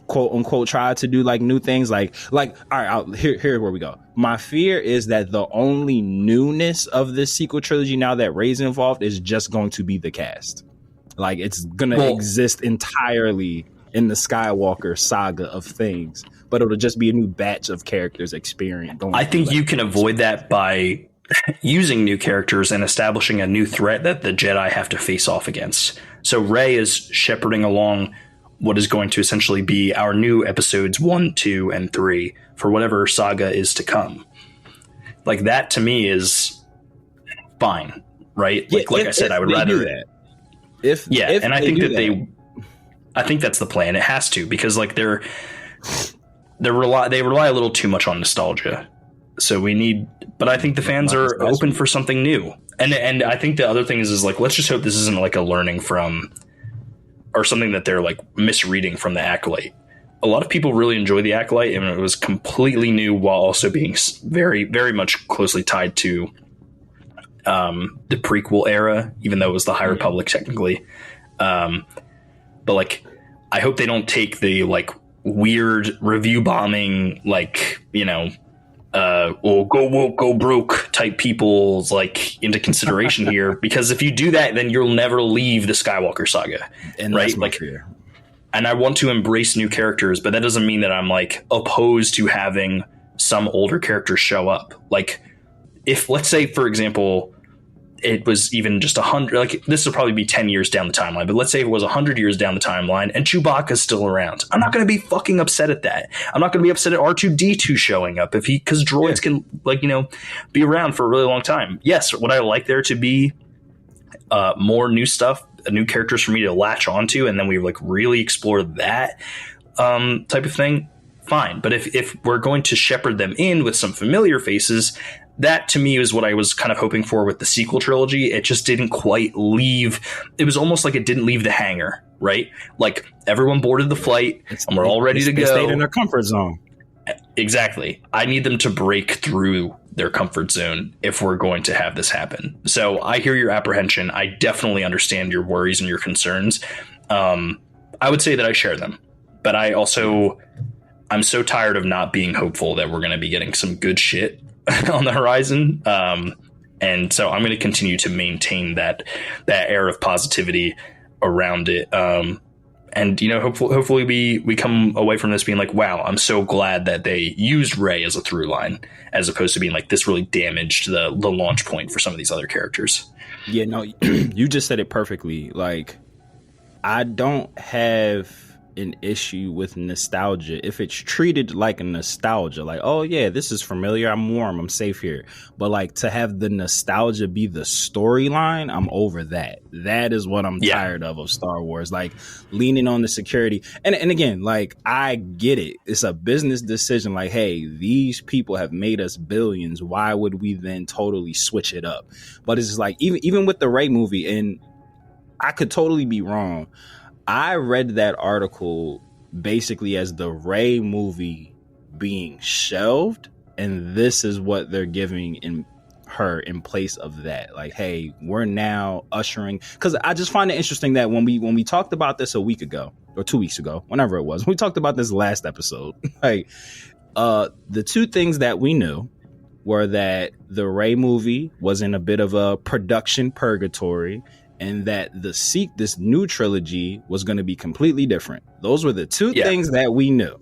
quote unquote try to do new things all right, here's where we go. My fear is that the only newness of this sequel trilogy now that Rey's involved is just going to be the cast. It's gonna exist entirely in the Skywalker saga of things, but it'll just be a new batch of characters experience going. I think you can avoid that by using new characters and establishing a new threat that the Jedi have to face off against. So Rey is shepherding along what is going to essentially be our new episodes 1, 2, and 3 for whatever saga is to come. That to me is fine, right? I said, I would rather do that. And I think I think that's the plan. It has to, because they rely a little too much on nostalgia. So but I think the fans are open for something new. And I think the other thing is let's just hope this isn't a learning from, or something that they're misreading from the Acolyte. A lot of people really enjoy the Acolyte, and it was completely new while also being very, very much closely tied to the prequel era, even though it was the High Republic technically. But I hope they don't take the weird review bombing, go woke, go broke type people's into consideration here, because if you do that, then you'll never leave the Skywalker saga, and right? That's my fear. And I want to embrace new characters, but that doesn't mean that I'm opposed to having some older characters show up. If, let's say, for example, it was even just 100, this will probably be 10 years down the timeline, but let's say it was 100 years down the timeline and Chewbacca's still around. I'm not going to be fucking upset at that. I'm not going to be upset at R2-D2 showing up because droids can be around for a really long time. Yes, would I like there to be more new stuff, new characters for me to latch onto, and then we really explore that type of thing? Fine. But if we're going to shepherd them in with some familiar faces, that to me is what I was kind of hoping for with the sequel trilogy. It just didn't quite leave. It was almost like it didn't leave the hangar, right? Everyone boarded the flight and we're all ready to go. They stayed in their comfort zone. Exactly. I need them to break through their comfort zone if we're going to have this happen. So I hear your apprehension. I definitely understand your worries and your concerns. I would say that I share them, but I'm so tired of not being hopeful that we're going to be getting some good shit on the horizon. And so I'm going to continue to maintain that air of positivity around it. And, hopefully we come away from this being wow, I'm so glad that they used Rey as a through line, as opposed to being this really damaged the launch point for some of these other characters. Yeah, no, you just said it perfectly. I don't have an issue with nostalgia if it's treated like a nostalgia, like, oh yeah, this is familiar, I'm warm, I'm safe here. But like to have the nostalgia be the storyline, I'm over that. That is what I'm tired of Star Wars, like leaning on the security. And again, like I get it, it's a business decision, like, hey, these people have made us billions, why would we then totally switch it up? But it's just like even with the Rey movie, and I could totally be wrong, I read that article basically as the Rey movie being shelved, and this is what they're giving in her in place of that. Like, hey, we're now ushering, because I just find it interesting that when we talked about this a week ago or 2 weeks ago, whenever it was, we talked about this last episode, like the two things that we knew were that the Rey movie was in a bit of a production purgatory, and that this new trilogy was going to be completely different. Those were the two things that we knew.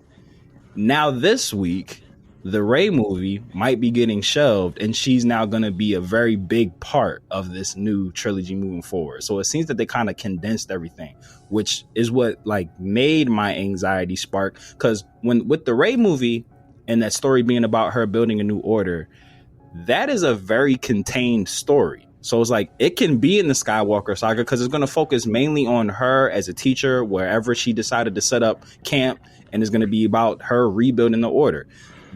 Now this week, the Rey movie might be getting shelved, and she's now going to be a very big part of this new trilogy moving forward. So it seems that they kind of condensed everything, which is what like made my anxiety spark. Because with the Rey movie and that story being about her building a new order, that is a very contained story. So it's like it can be in the Skywalker saga because it's going to focus mainly on her as a teacher wherever she decided to set up camp, and it's going to be about her rebuilding the order.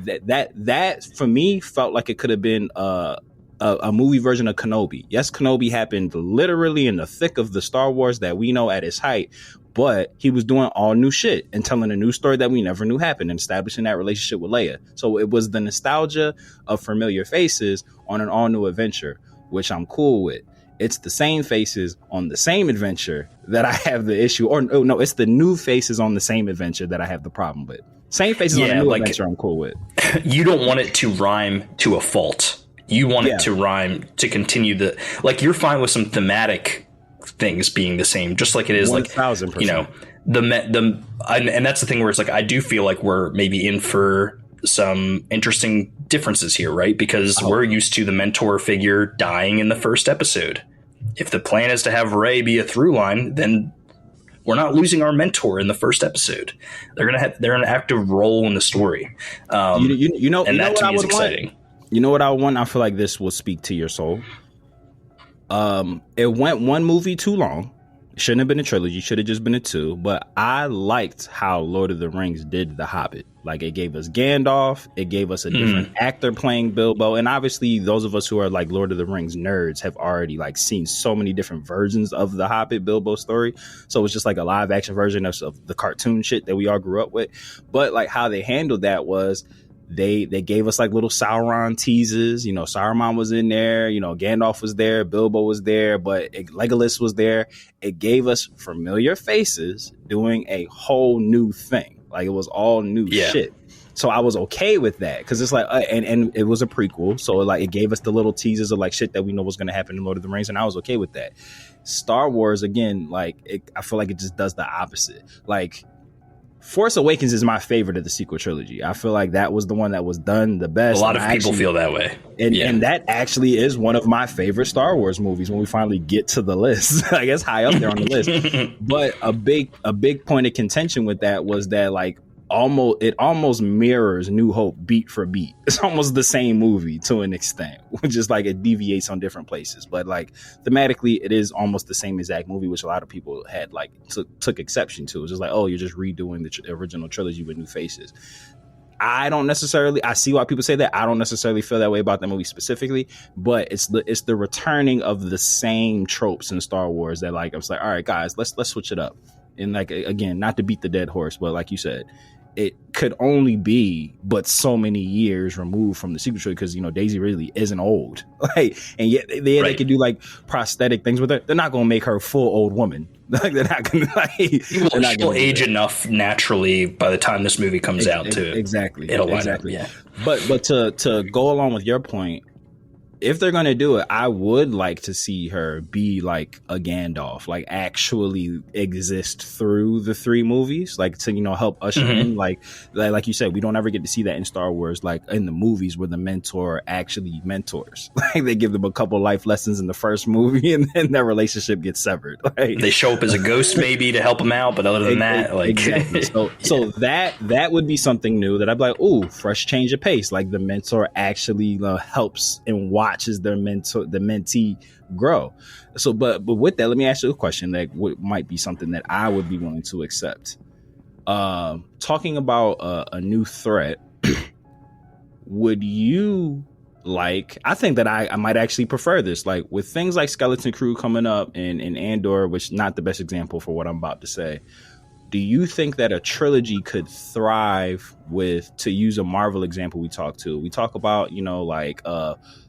That for me felt like it could have been a movie version of Kenobi. Yes, Kenobi happened literally in the thick of the Star Wars that we know at its height, but he was doing all new shit and telling a new story that we never knew happened and establishing that relationship with Leia. So it was the nostalgia of familiar faces on an all new adventure, which I'm cool with. It's the same faces on the same adventure that I have the issue, or no, it's the new faces on the same adventure that I have the problem with. Same faces on the new adventure I'm cool with. You don't want it to rhyme to a fault. You want it to rhyme to continue you're fine with some thematic things being the same, just like it is 1,000%. Like, you know, and that's the thing where it's like, I do feel like we're maybe in for some interesting differences here, right? Because we're used to the mentor figure dying in the first episode. If the plan is to have Rey be a through line, then we're not losing our mentor in the first episode. They're an active role in the story. That to me is exciting. You know what I want? I feel like this will speak to your soul. It went one movie too long. Shouldn't have been a trilogy. Should have just been a two. But I liked how Lord of the Rings did The Hobbit. Like, it gave us Gandalf. It gave us a different actor playing Bilbo. And obviously, those of us who are like Lord of the Rings nerds have already like seen so many different versions of the Hobbit Bilbo story. So it's just like a live action version of the cartoon shit that we all grew up with. But like how they handled that was they gave us like little Sauron teases. You know, Saruman was in there, you know, Gandalf was there, Bilbo was there, but Legolas was there. It gave us familiar faces doing a whole new thing. Like, it was all new shit. So I was okay with that because it's like, and it was a prequel. So like it gave us the little teasers of like shit that we know was going to happen in Lord of the Rings. And I was okay with that. Star Wars, again, like I feel like it just does the opposite. Like, Force Awakens is my favorite of the sequel trilogy. I feel like that was the one that was done the best. A lot of people feel that way. And that actually is one of my favorite Star Wars movies when we finally get to the list. I guess high up there on the list. But a big point of contention with that was that like it almost mirrors New Hope beat for beat. It's almost the same movie to an extent, which is like it deviates on different places. But like thematically, it is almost the same exact movie, which a lot of people had like took exception to. It's just like, oh, you're just redoing the original trilogy with new faces. I see why people say that. I don't necessarily feel that way about the movie specifically, but it's the returning of the same tropes in Star Wars that like, I was like, all right, guys, let's switch it up. And like, again, not to beat the dead horse, but like you said, it could only be but so many years removed from the sequel trilogy because, you know, Daisy Ridley isn't old. Like, and yet they could do like prosthetic things with her. They're not going to make her a full old woman. Like, they're not going to she'll age enough naturally by the time this movie comes out to exactly. It'll exactly. Yeah. But to go along with your point, if they're gonna do it, I would like to see her be like a Gandalf, like actually exist through the 3 movies, like to help usher in like you said, we don't ever get to see that in Star Wars, like in the movies where the mentor actually mentors. Like they give them a couple life lessons in the first movie, and then their relationship gets severed. Like, they show up as a ghost maybe to help them out, but other than that, like exactly. So that would be something new that I'd be like, ooh, fresh change of pace. Like the mentor actually helps and watches the mentee grow. So, but with that, let me ask you a question that might be something that I would be willing to accept. Talking about a new threat, would you like? I think that I might actually prefer this. Like with things like Skeleton Crew coming up and Andor, which not the best example for what I'm about to say. Do you think that a trilogy could thrive with, to use a Marvel example we talk about, like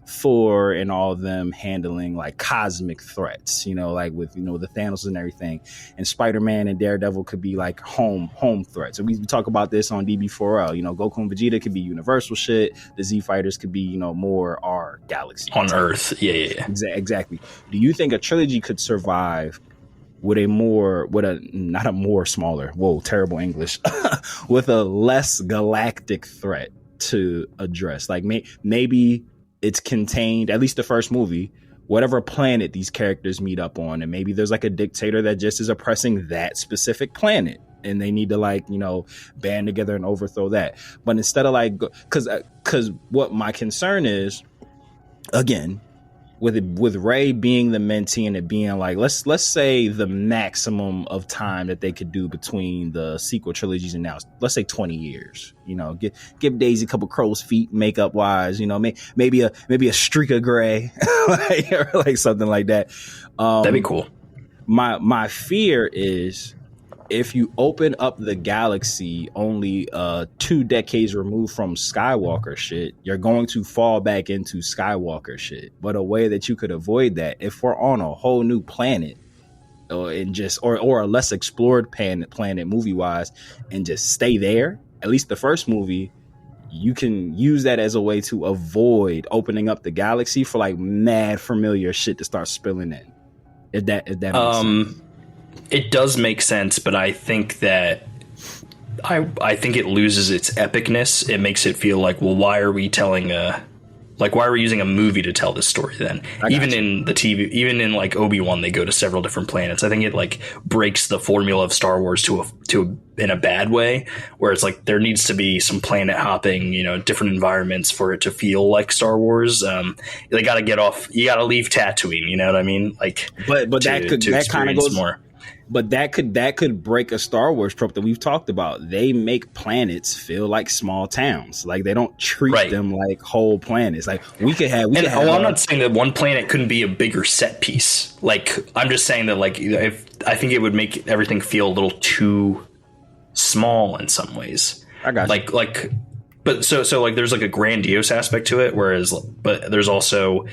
Thor and all of them handling like cosmic threats, like with, the Thanos and everything, and Spider-Man and Daredevil could be like home threats. And we talk about this on DB4L, Goku and Vegeta could be universal shit. The Z Fighters could be, more our galaxy. On Earth. Yeah. Exactly. Do you think a trilogy could survive with not a more smaller, whoa, terrible English, with a less galactic threat to address? Like maybe it's contained, at least the first movie, whatever planet these characters meet up on, and maybe there's like a dictator that just is oppressing that specific planet, and they need to band together and overthrow that. But instead of because what my concern is, again, with Rey being the mentee and it being like, let's say the maximum of time that they could do between the sequel trilogies and now, let's say 20 years, give Daisy a couple crow's feet makeup wise, maybe a streak of gray, or like something like that. That'd be cool. My fear is, if you open up the galaxy only 2 decades removed from Skywalker shit, you're going to fall back into Skywalker shit. But a way that you could avoid that, if we're on a whole new planet, or a less explored planet movie wise, and just stay there, at least the first movie, you can use that as a way to avoid opening up the galaxy for like mad familiar shit to start spilling in. If that makes sense. It does make sense, but I think that I think it loses its epicness. It makes it feel like, well, why are we using a movie to tell this story then? Even in the TV, even in like Obi-Wan, they go to several different planets. I think it like breaks the formula of Star Wars in a bad way, where it's like there needs to be some planet hopping, different environments for it to feel like Star Wars. They got to get off. You got to leave Tatooine. You know what I mean? Like, but that kind of goes more. But that could break a Star Wars trope that we've talked about. They make planets feel like small towns. Like they don't treat them like whole planets. Like we could have. I'm not saying that one planet couldn't be a bigger set piece. Like I'm just saying that if I think it would make everything feel a little too small in some ways. I got you. But so like there's like a grandiose aspect to it, but there's also.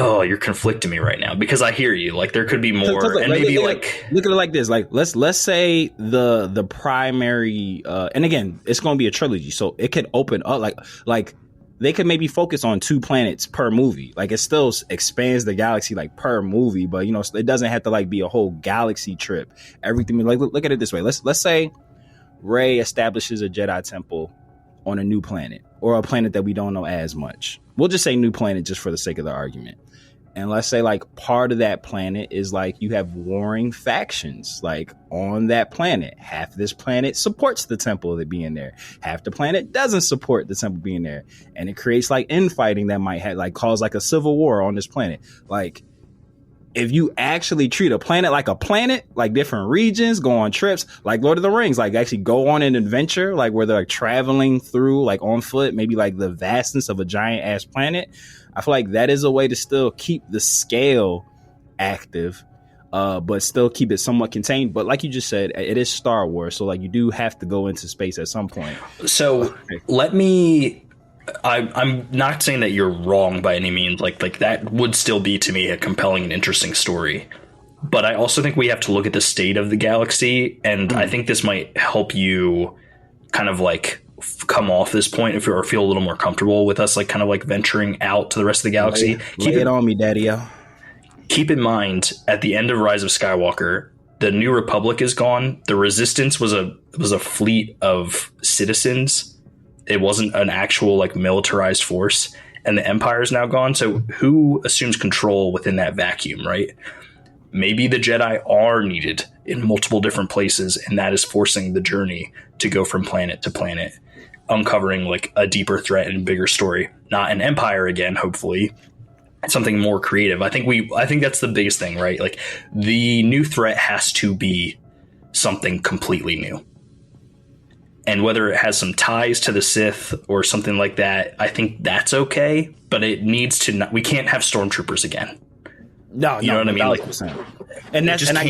Oh, you're conflicting me right now because I hear you. Like there could be more, and maybe look at it like this. Like let's say the primary, and again, it's going to be a trilogy, so it could open up like they could maybe focus on 2 planets per movie. Like it still expands the galaxy like per movie, but it doesn't have to like be a whole galaxy trip. Everything like look at it this way. Let's say Rey establishes a Jedi temple on a new planet or a planet that we don't know as much. We'll just say new planet just for the sake of the argument. And let's say like part of that planet is like you have warring factions like on that planet. Half of this planet supports the temple of it being there. Half the planet doesn't support the temple being there. And it creates like infighting that might have like cause like a civil war on this planet. Like if you actually treat a planet, like different regions, go on trips, like Lord of the Rings, like actually go on an adventure, like where they're like traveling through like on foot, maybe like the vastness of a giant ass planet. I feel like that is a way to still keep the scale active, but still keep it somewhat contained. But like you just said, it is Star Wars. So like you do have to go into space at some point. So I'm not saying that you're wrong by any means. Like that would still be to me a compelling and interesting story. But I also think we have to look at the state of the galaxy. And I think this might help you kind of like come off this point, if or feel a little more comfortable with us, like kind of like venturing out to the rest of the galaxy. Lay it on me, Daddy-o. Keep in mind, at the end of Rise of Skywalker, the New Republic is gone. The Resistance was a fleet of citizens. It wasn't an actual like militarized force, and the Empire is now gone. So who assumes control within that vacuum, right? Maybe the Jedi are needed in multiple different places, and that is forcing the journey to go from planet to planet, uncovering like a deeper threat and bigger story. Not an empire again, hopefully. Something more creative. I think that's the biggest thing, right? Like the new threat has to be something completely new. And whether it has some ties to the Sith or something like that, I think that's okay, but it needs to not, we can't have stormtroopers again. No, you know what I mean? Like, and that's, and I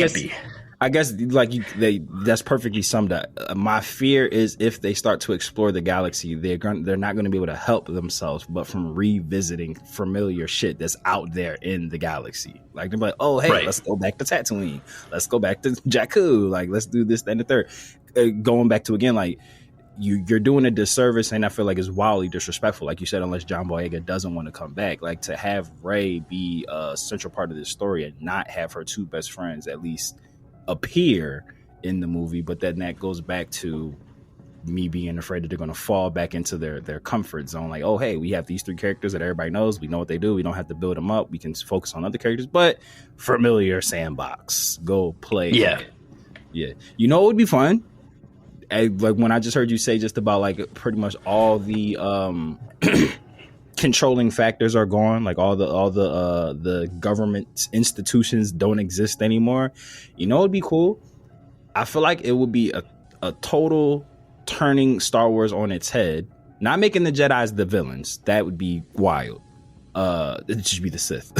guess like that's perfectly summed up. My fear is if they start to explore the galaxy, they're not going to be able to help themselves but from revisiting familiar shit that's out there in the galaxy. Like they're like, oh hey, let's go back to Tatooine, let's go back to Jakku, like let's do this, that, and the third. Going back to again, like you're doing a disservice, and I feel like it's wildly disrespectful. Like you said, unless John Boyega doesn't want to come back, like to have Rey be a central part of this story and not have her two best friends at least appear in the movie, but then that goes back to me being afraid that they're going to fall back into their comfort zone. Like, oh, hey, we have these three characters that everybody knows. We know what they do. We don't have to build them up. We can focus on other characters, but familiar sandbox. Go play. Yeah. Yeah. You know, it would be fun. Like when I just heard you say just about like pretty much all the controlling factors are gone, like all the government institutions don't exist anymore. You know, it'd be cool. I feel like it would be a total turning Star Wars on its head, not making the Jedis the villains. That would be wild. It'd just be the Sith.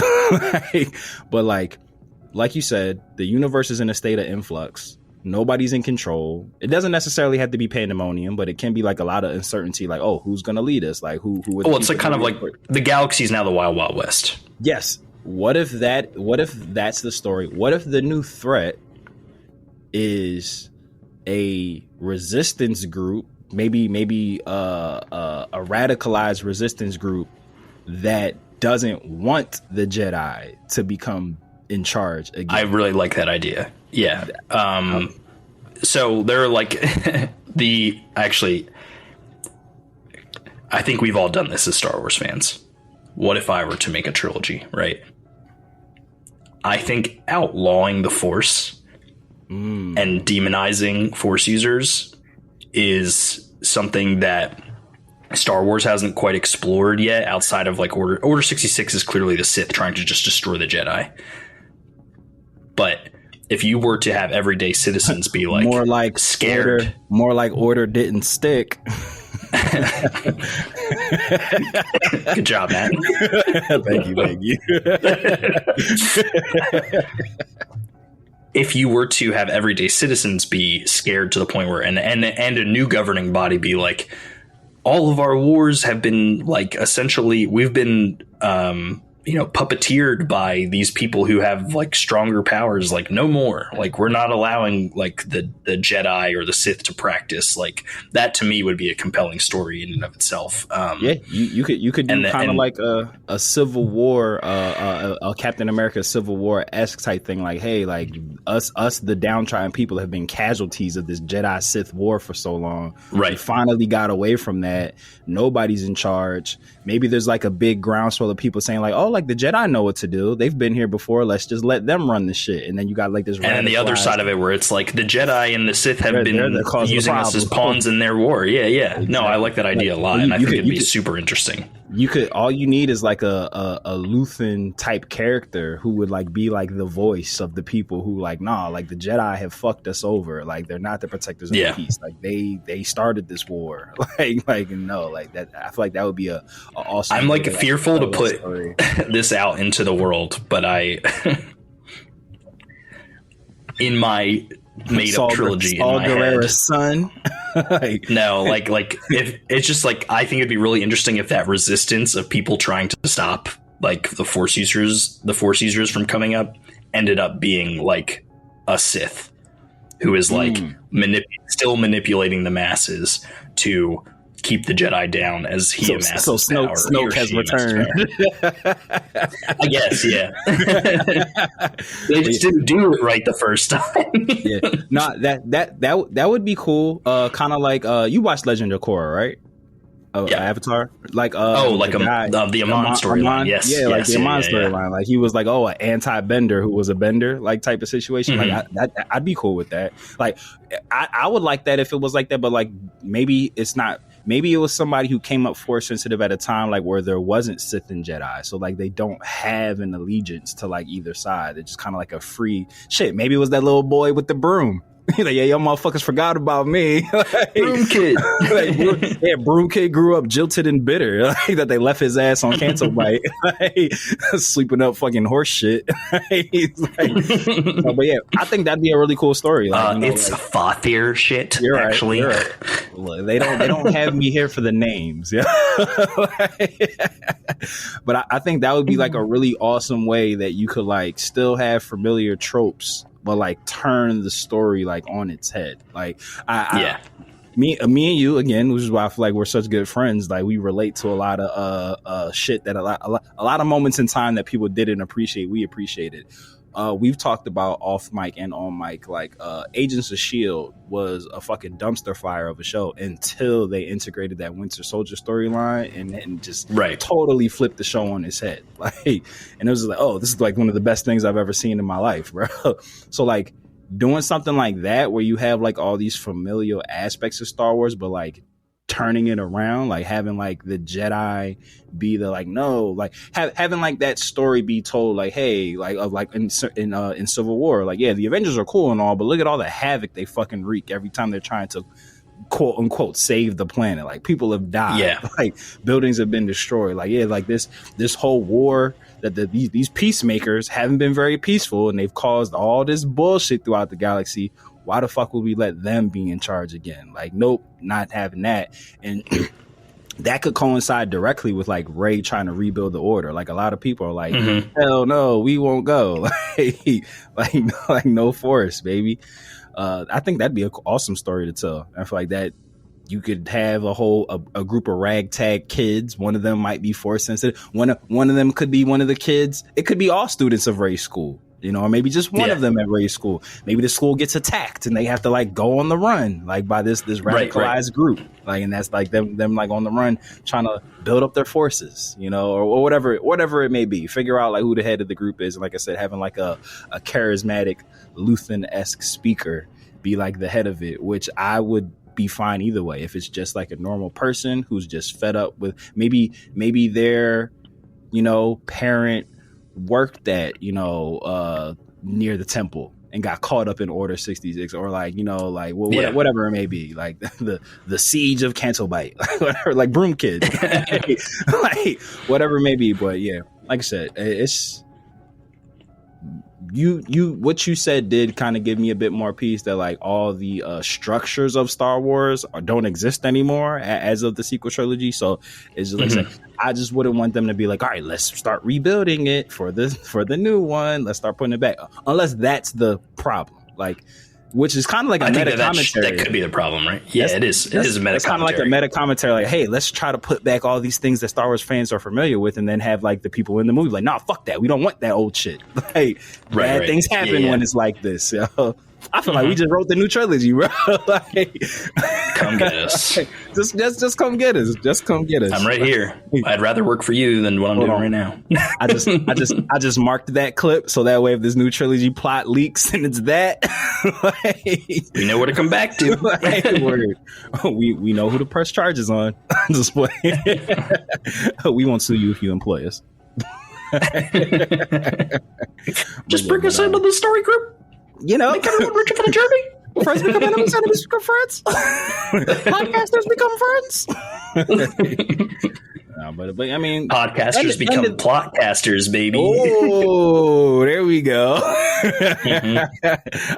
But like you said, the universe is in a state of influx. Nobody's in control. It doesn't necessarily have to be pandemonium, but it can be like a lot of uncertainty. Like, oh, who's going to lead us? Like, who? Well, it's like kind of like the galaxy is now the Wild Wild West. Yes. What if that's the story? What if the new threat is a resistance group? Maybe a radicalized resistance group that doesn't want the Jedi to become in charge again. I really like that idea. Yeah. So they're like I think we've all done this as Star Wars fans. What if I were to make a trilogy, right? I think outlawing the Force and demonizing Force users is something that Star Wars hasn't quite explored yet outside of like Order 66 is clearly the Sith trying to just destroy the Jedi. But if you were to have everyday citizens be like more like scared, Order didn't stick. Good job, Matt. Thank you. If you were to have everyday citizens be scared to the point where and a new governing body be like, all of our wars have been like essentially we've been puppeteered by these people who have like stronger powers, like no more, like we're not allowing like the Jedi or the Sith to practice, like that to me would be a compelling story in and of itself. You could do kind of like a Civil War, a Captain America Civil War-esque type thing, like, hey, like us the downtrodden people have been casualties of this Jedi Sith war for so long. Right. We finally got away from that. Nobody's in charge. Maybe there's like a big groundswell of people saying like, oh, like the Jedi know what to do. They've been here before. Let's just let them run the shit. And then you got like this. And then the other side of it where it's like the Jedi and the Sith have been using us as pawns in their war. Yeah. Exactly. No, I like that idea a lot. And I think it'd be super interesting. All you need is like a Luthen type character who would like be like the voice of the people who like, nah, like the Jedi have fucked us over. Like they're not the protectors of peace. Like they started this war. like no, like that. I feel like that would be a awesome. I'm like fearful to put this out into the world, but in my made up trilogy in my head, son. No, like if it's just like I think it'd be really interesting if that resistance of people trying to stop like the Force users from coming up ended up being like a Sith who is like still manipulating the masses to keep the Jedi down as he amasses so power. Snoke has returned. I guess, yeah. They just didn't do it right the first time. Yeah, no, that would be cool. Kind of like you watched Legend of Korra, right? Avatar, like the Amon storyline. Yes, yeah, like the Amon storyline. Like he was like, an anti-bender who was a bender, like type of situation. Mm-hmm. Like I'd be cool with that. Like I would like that if it was like that, but like maybe it's not. Maybe it was somebody who came up force sensitive at a time like where there wasn't Sith and Jedi, so like they don't have an allegiance to like either side. It's just kind of like a free shit. Maybe it was that little boy with the broom. He's like, yeah, y'all motherfuckers forgot about me. Like, Broom kid. Broom kid grew up jilted and bitter. Like, that they left his ass on Canto Bite, like, sleeping up fucking horse shit. He's like, but yeah, I think that'd be a really cool story. Like, it's like, Fathier shit. You're actually. Right. Look, they don't have me here for the names. Yeah, but I think that would be like a really awesome way that you could like still have familiar tropes, but like turn the story like on its head. Like me and you again, which is why I feel like we're such good friends. Like we relate to a lot of shit that a lot of moments in time that people didn't appreciate. We appreciated. We've talked about off mic and on mic, like Agents of S.H.I.E.L.D. was a fucking dumpster fire of a show until they integrated that Winter Soldier storyline and just totally flipped the show on its head. Like, and it was like, oh, this is like one of the best things I've ever seen in my life, bro. So like doing something like that where you have like all these familial aspects of Star Wars, but like turning it around, like having like the Jedi be the like no, like having like that story be told like, hey, like of like in Civil War, like yeah, the Avengers are cool and all, but look at all the havoc they fucking wreak every time they're trying to quote unquote save the planet. Like people have died, like buildings have been destroyed. Like yeah, like this whole war that these peacemakers haven't been very peaceful and they've caused all this bullshit throughout the galaxy. Why the fuck would we let them be in charge again? Like, nope, not having that. And that could coincide directly with like Rey trying to rebuild the order. Like a lot of people are like, hell no, we won't go. like no force, baby. I think that'd be an awesome story to tell. I feel like that you could have a group of ragtag kids. One of them might be force sensitive. One of them could be one of the kids. It could be all students of Rey's school. You know, or maybe just one of them at Rey's school. Maybe the school gets attacked and they have to like go on the run, like by this radicalized group. Like, and that's like them like on the run trying to build up their forces, you know, or whatever it may be. Figure out like who the head of the group is. And like I said, having like a charismatic Luthen-esque speaker be like the head of it, which I would be fine either way. If it's just like a normal person who's just fed up with maybe their, you know, parent worked at, you know, near the temple and got caught up in Order 66, or like, you know, like whatever it may be, like the siege of Canto Bite, whatever, like Broom Kid, like whatever it may be. But yeah, like I said, it's what you said did kind of give me a bit more peace that like all the structures of Star Wars don't exist anymore as of the sequel trilogy. So it's just like I just wouldn't want them to be like, all right, let's start rebuilding it for the new one. Let's start putting it back, unless that's the problem. Like, which is kind of like a meta commentary. That could be the problem, right? Yeah, it is. It is a meta commentary. It's kind of like a meta commentary. Like, hey, let's try to put back all these things that Star Wars fans are familiar with, and then have like the people in the movie like, nah, fuck that. We don't want that old shit. Like, bad things happen when it's like this. So I feel like we just wrote the new trilogy, bro. Like, come get us. Just come get us. Just come get us. I'm right here. I'd rather work for you than what I'm doing right now. I just marked that clip so that way if this new trilogy plot leaks and it's that, like, we know where to come back to. Like, we know who to press charges on. Just we won't sue you if you employ us. Just bring us into the story group. You know, make everyone richer for the journey. Friends become enemies, enemies become friends. Podcasters become friends. No, but I mean, podcasters become plotcasters, baby. Oh, there we go.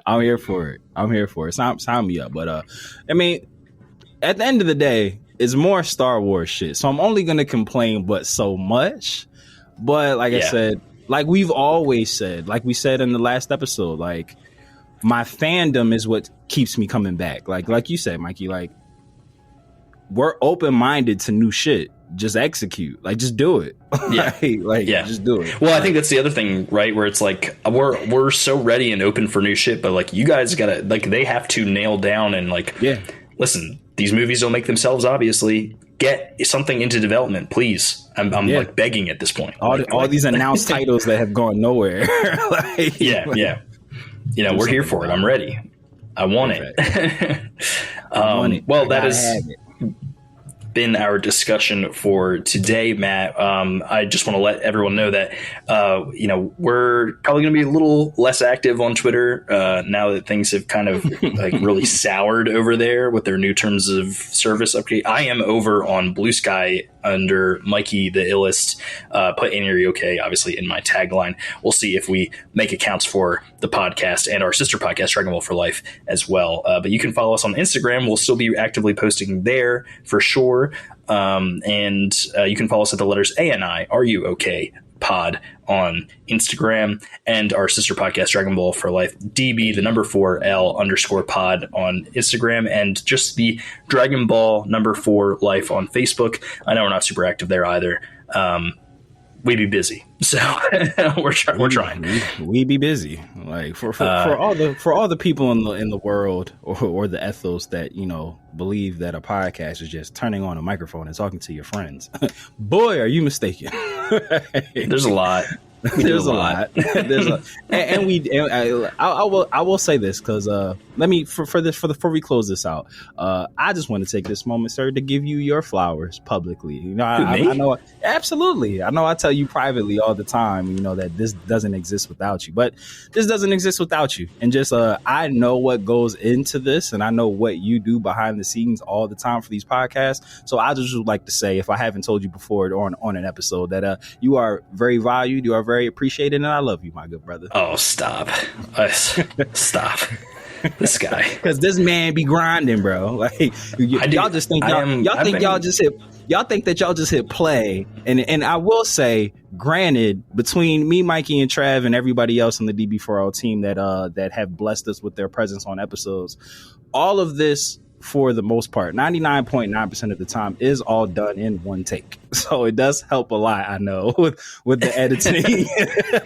I'm here for it. Sign me up. But I mean, at the end of the day, it's more Star Wars shit. So I'm only gonna complain, but so much. But like I said, like we've always said, like we said in the last episode, like my fandom is what keeps me coming back. Like you said, Mikey, like we're open-minded to new shit. Just execute, like, just do it. Yeah. Just do it. Well, I think that's the other thing, right? Where it's like, we're so ready and open for new shit, but like, you guys gotta, like, they have to nail down and like, listen, these movies don't make themselves, obviously. Get something into development, please. I'm like begging at this point. All these announced titles that have gone nowhere. Yeah. You know, we're here for it. I'm ready. I want it. Well, that has been our discussion for today, Matt. I just want to let everyone know that, you know, we're probably going to be a little less active on Twitter now that things have kind of like really soured over there with their new terms of service update. I am over on Blue Sky under Mikey the Illest. Put in your OK, obviously, in my tagline. We'll see if we make accounts for the podcast and our sister podcast, Dragon Ball for Life, as well. But you can follow us on Instagram. We'll still be actively posting there for sure. And you can follow us at the letters ANI, Are You OK Pod on Instagram, and our sister podcast, Dragon Ball for Life, DB, the number 4L_ pod on Instagram, and just the Dragon Ball number 4 Life on Facebook. I know we're not super active there either. We be busy, so we're trying. We be busy, like for all the people in the world or the ethos that, you know, believe that a podcast is just turning on a microphone and talking to your friends. Boy, are you mistaken. There's a lot. There's a lot. I will say this, because let me before we close this out, I just want to take this moment, sir, to give you your flowers publicly. You know, I know, absolutely. I know I tell you privately all the time, you know, that this doesn't exist without you, but this doesn't exist without you. And just I know what goes into this, and I know what you do behind the scenes all the time for these podcasts. So I just would like to say, if I haven't told you before on an episode, that you are very valued, you are very appreciated, and I love you, my good brother. Oh, stop. Stop. This guy. Because this man be grinding, bro. Like, y'all just think y'all just hit play. And I will say, granted, between me, Mikey, and Trav, and everybody else on the DB4L team that have blessed us with their presence on episodes, all of this, for the most part, 99.9% of the time, is all done in one take. So it does help a lot, I know, with the editing.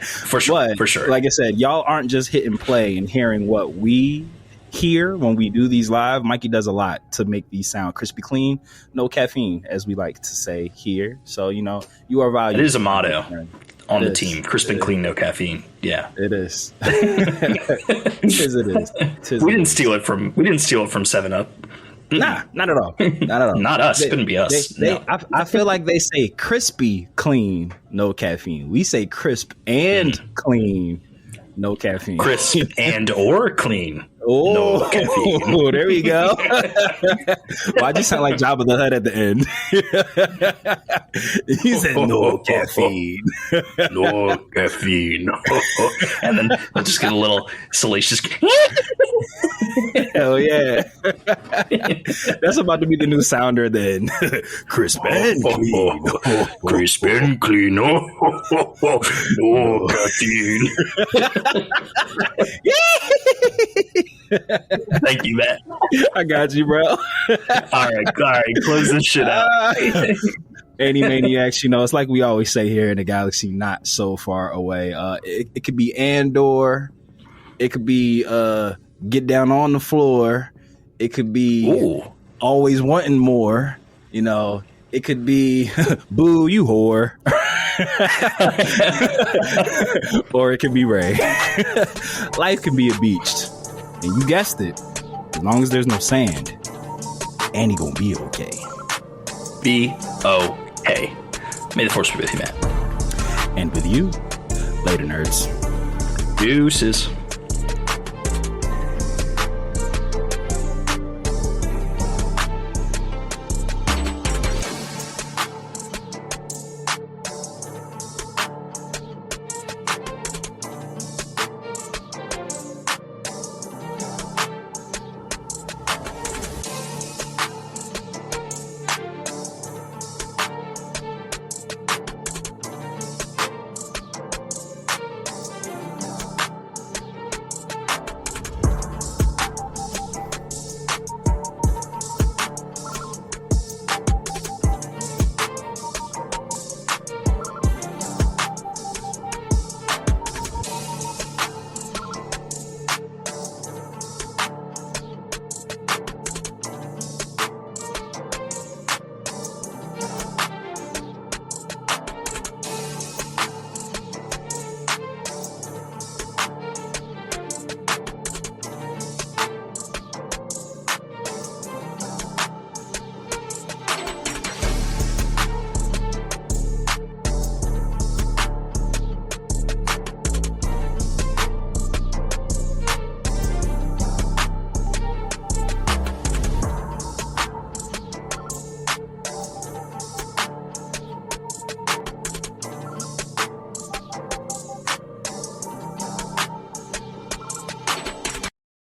For sure. Like I said, y'all aren't just hitting play and hearing what we hear when we do these live. Mikey does a lot to make these sound crispy clean, no caffeine, as we like to say here. So, you know, you are valuable. It is a motto on the team. Crisp and clean, no caffeine. Yeah, it is. It is. We didn't steal it from 7-Up. Nah, not at all. Not us. It couldn't be us. I feel like they say crispy clean, no caffeine. We say crisp and clean, no caffeine. Crisp and or clean. Oh, no caffeine. There we go. Why do you sound like Jabba the Hutt at the end? He said no caffeine. No caffeine. And then I'll just get a little salacious. Hell yeah. That's about to be the new sounder then. Crisp and clean. Crisp and clean. No caffeine. Thank you, Matt. I got you, bro. All right. Close this shit out. Any maniacs, you know, it's like we always say here in the galaxy not so far away. It could be Andor. It could be Get Down on the Floor. It could be Always Wanting More. You know, it could be Boo, you whore. Or it could be Ray. Life can be a beach. And you guessed it. As long as there's no sand, Annie gonna be okay. Be okay. May the force be with you, Matt. And with you. Later, nerds. Deuces.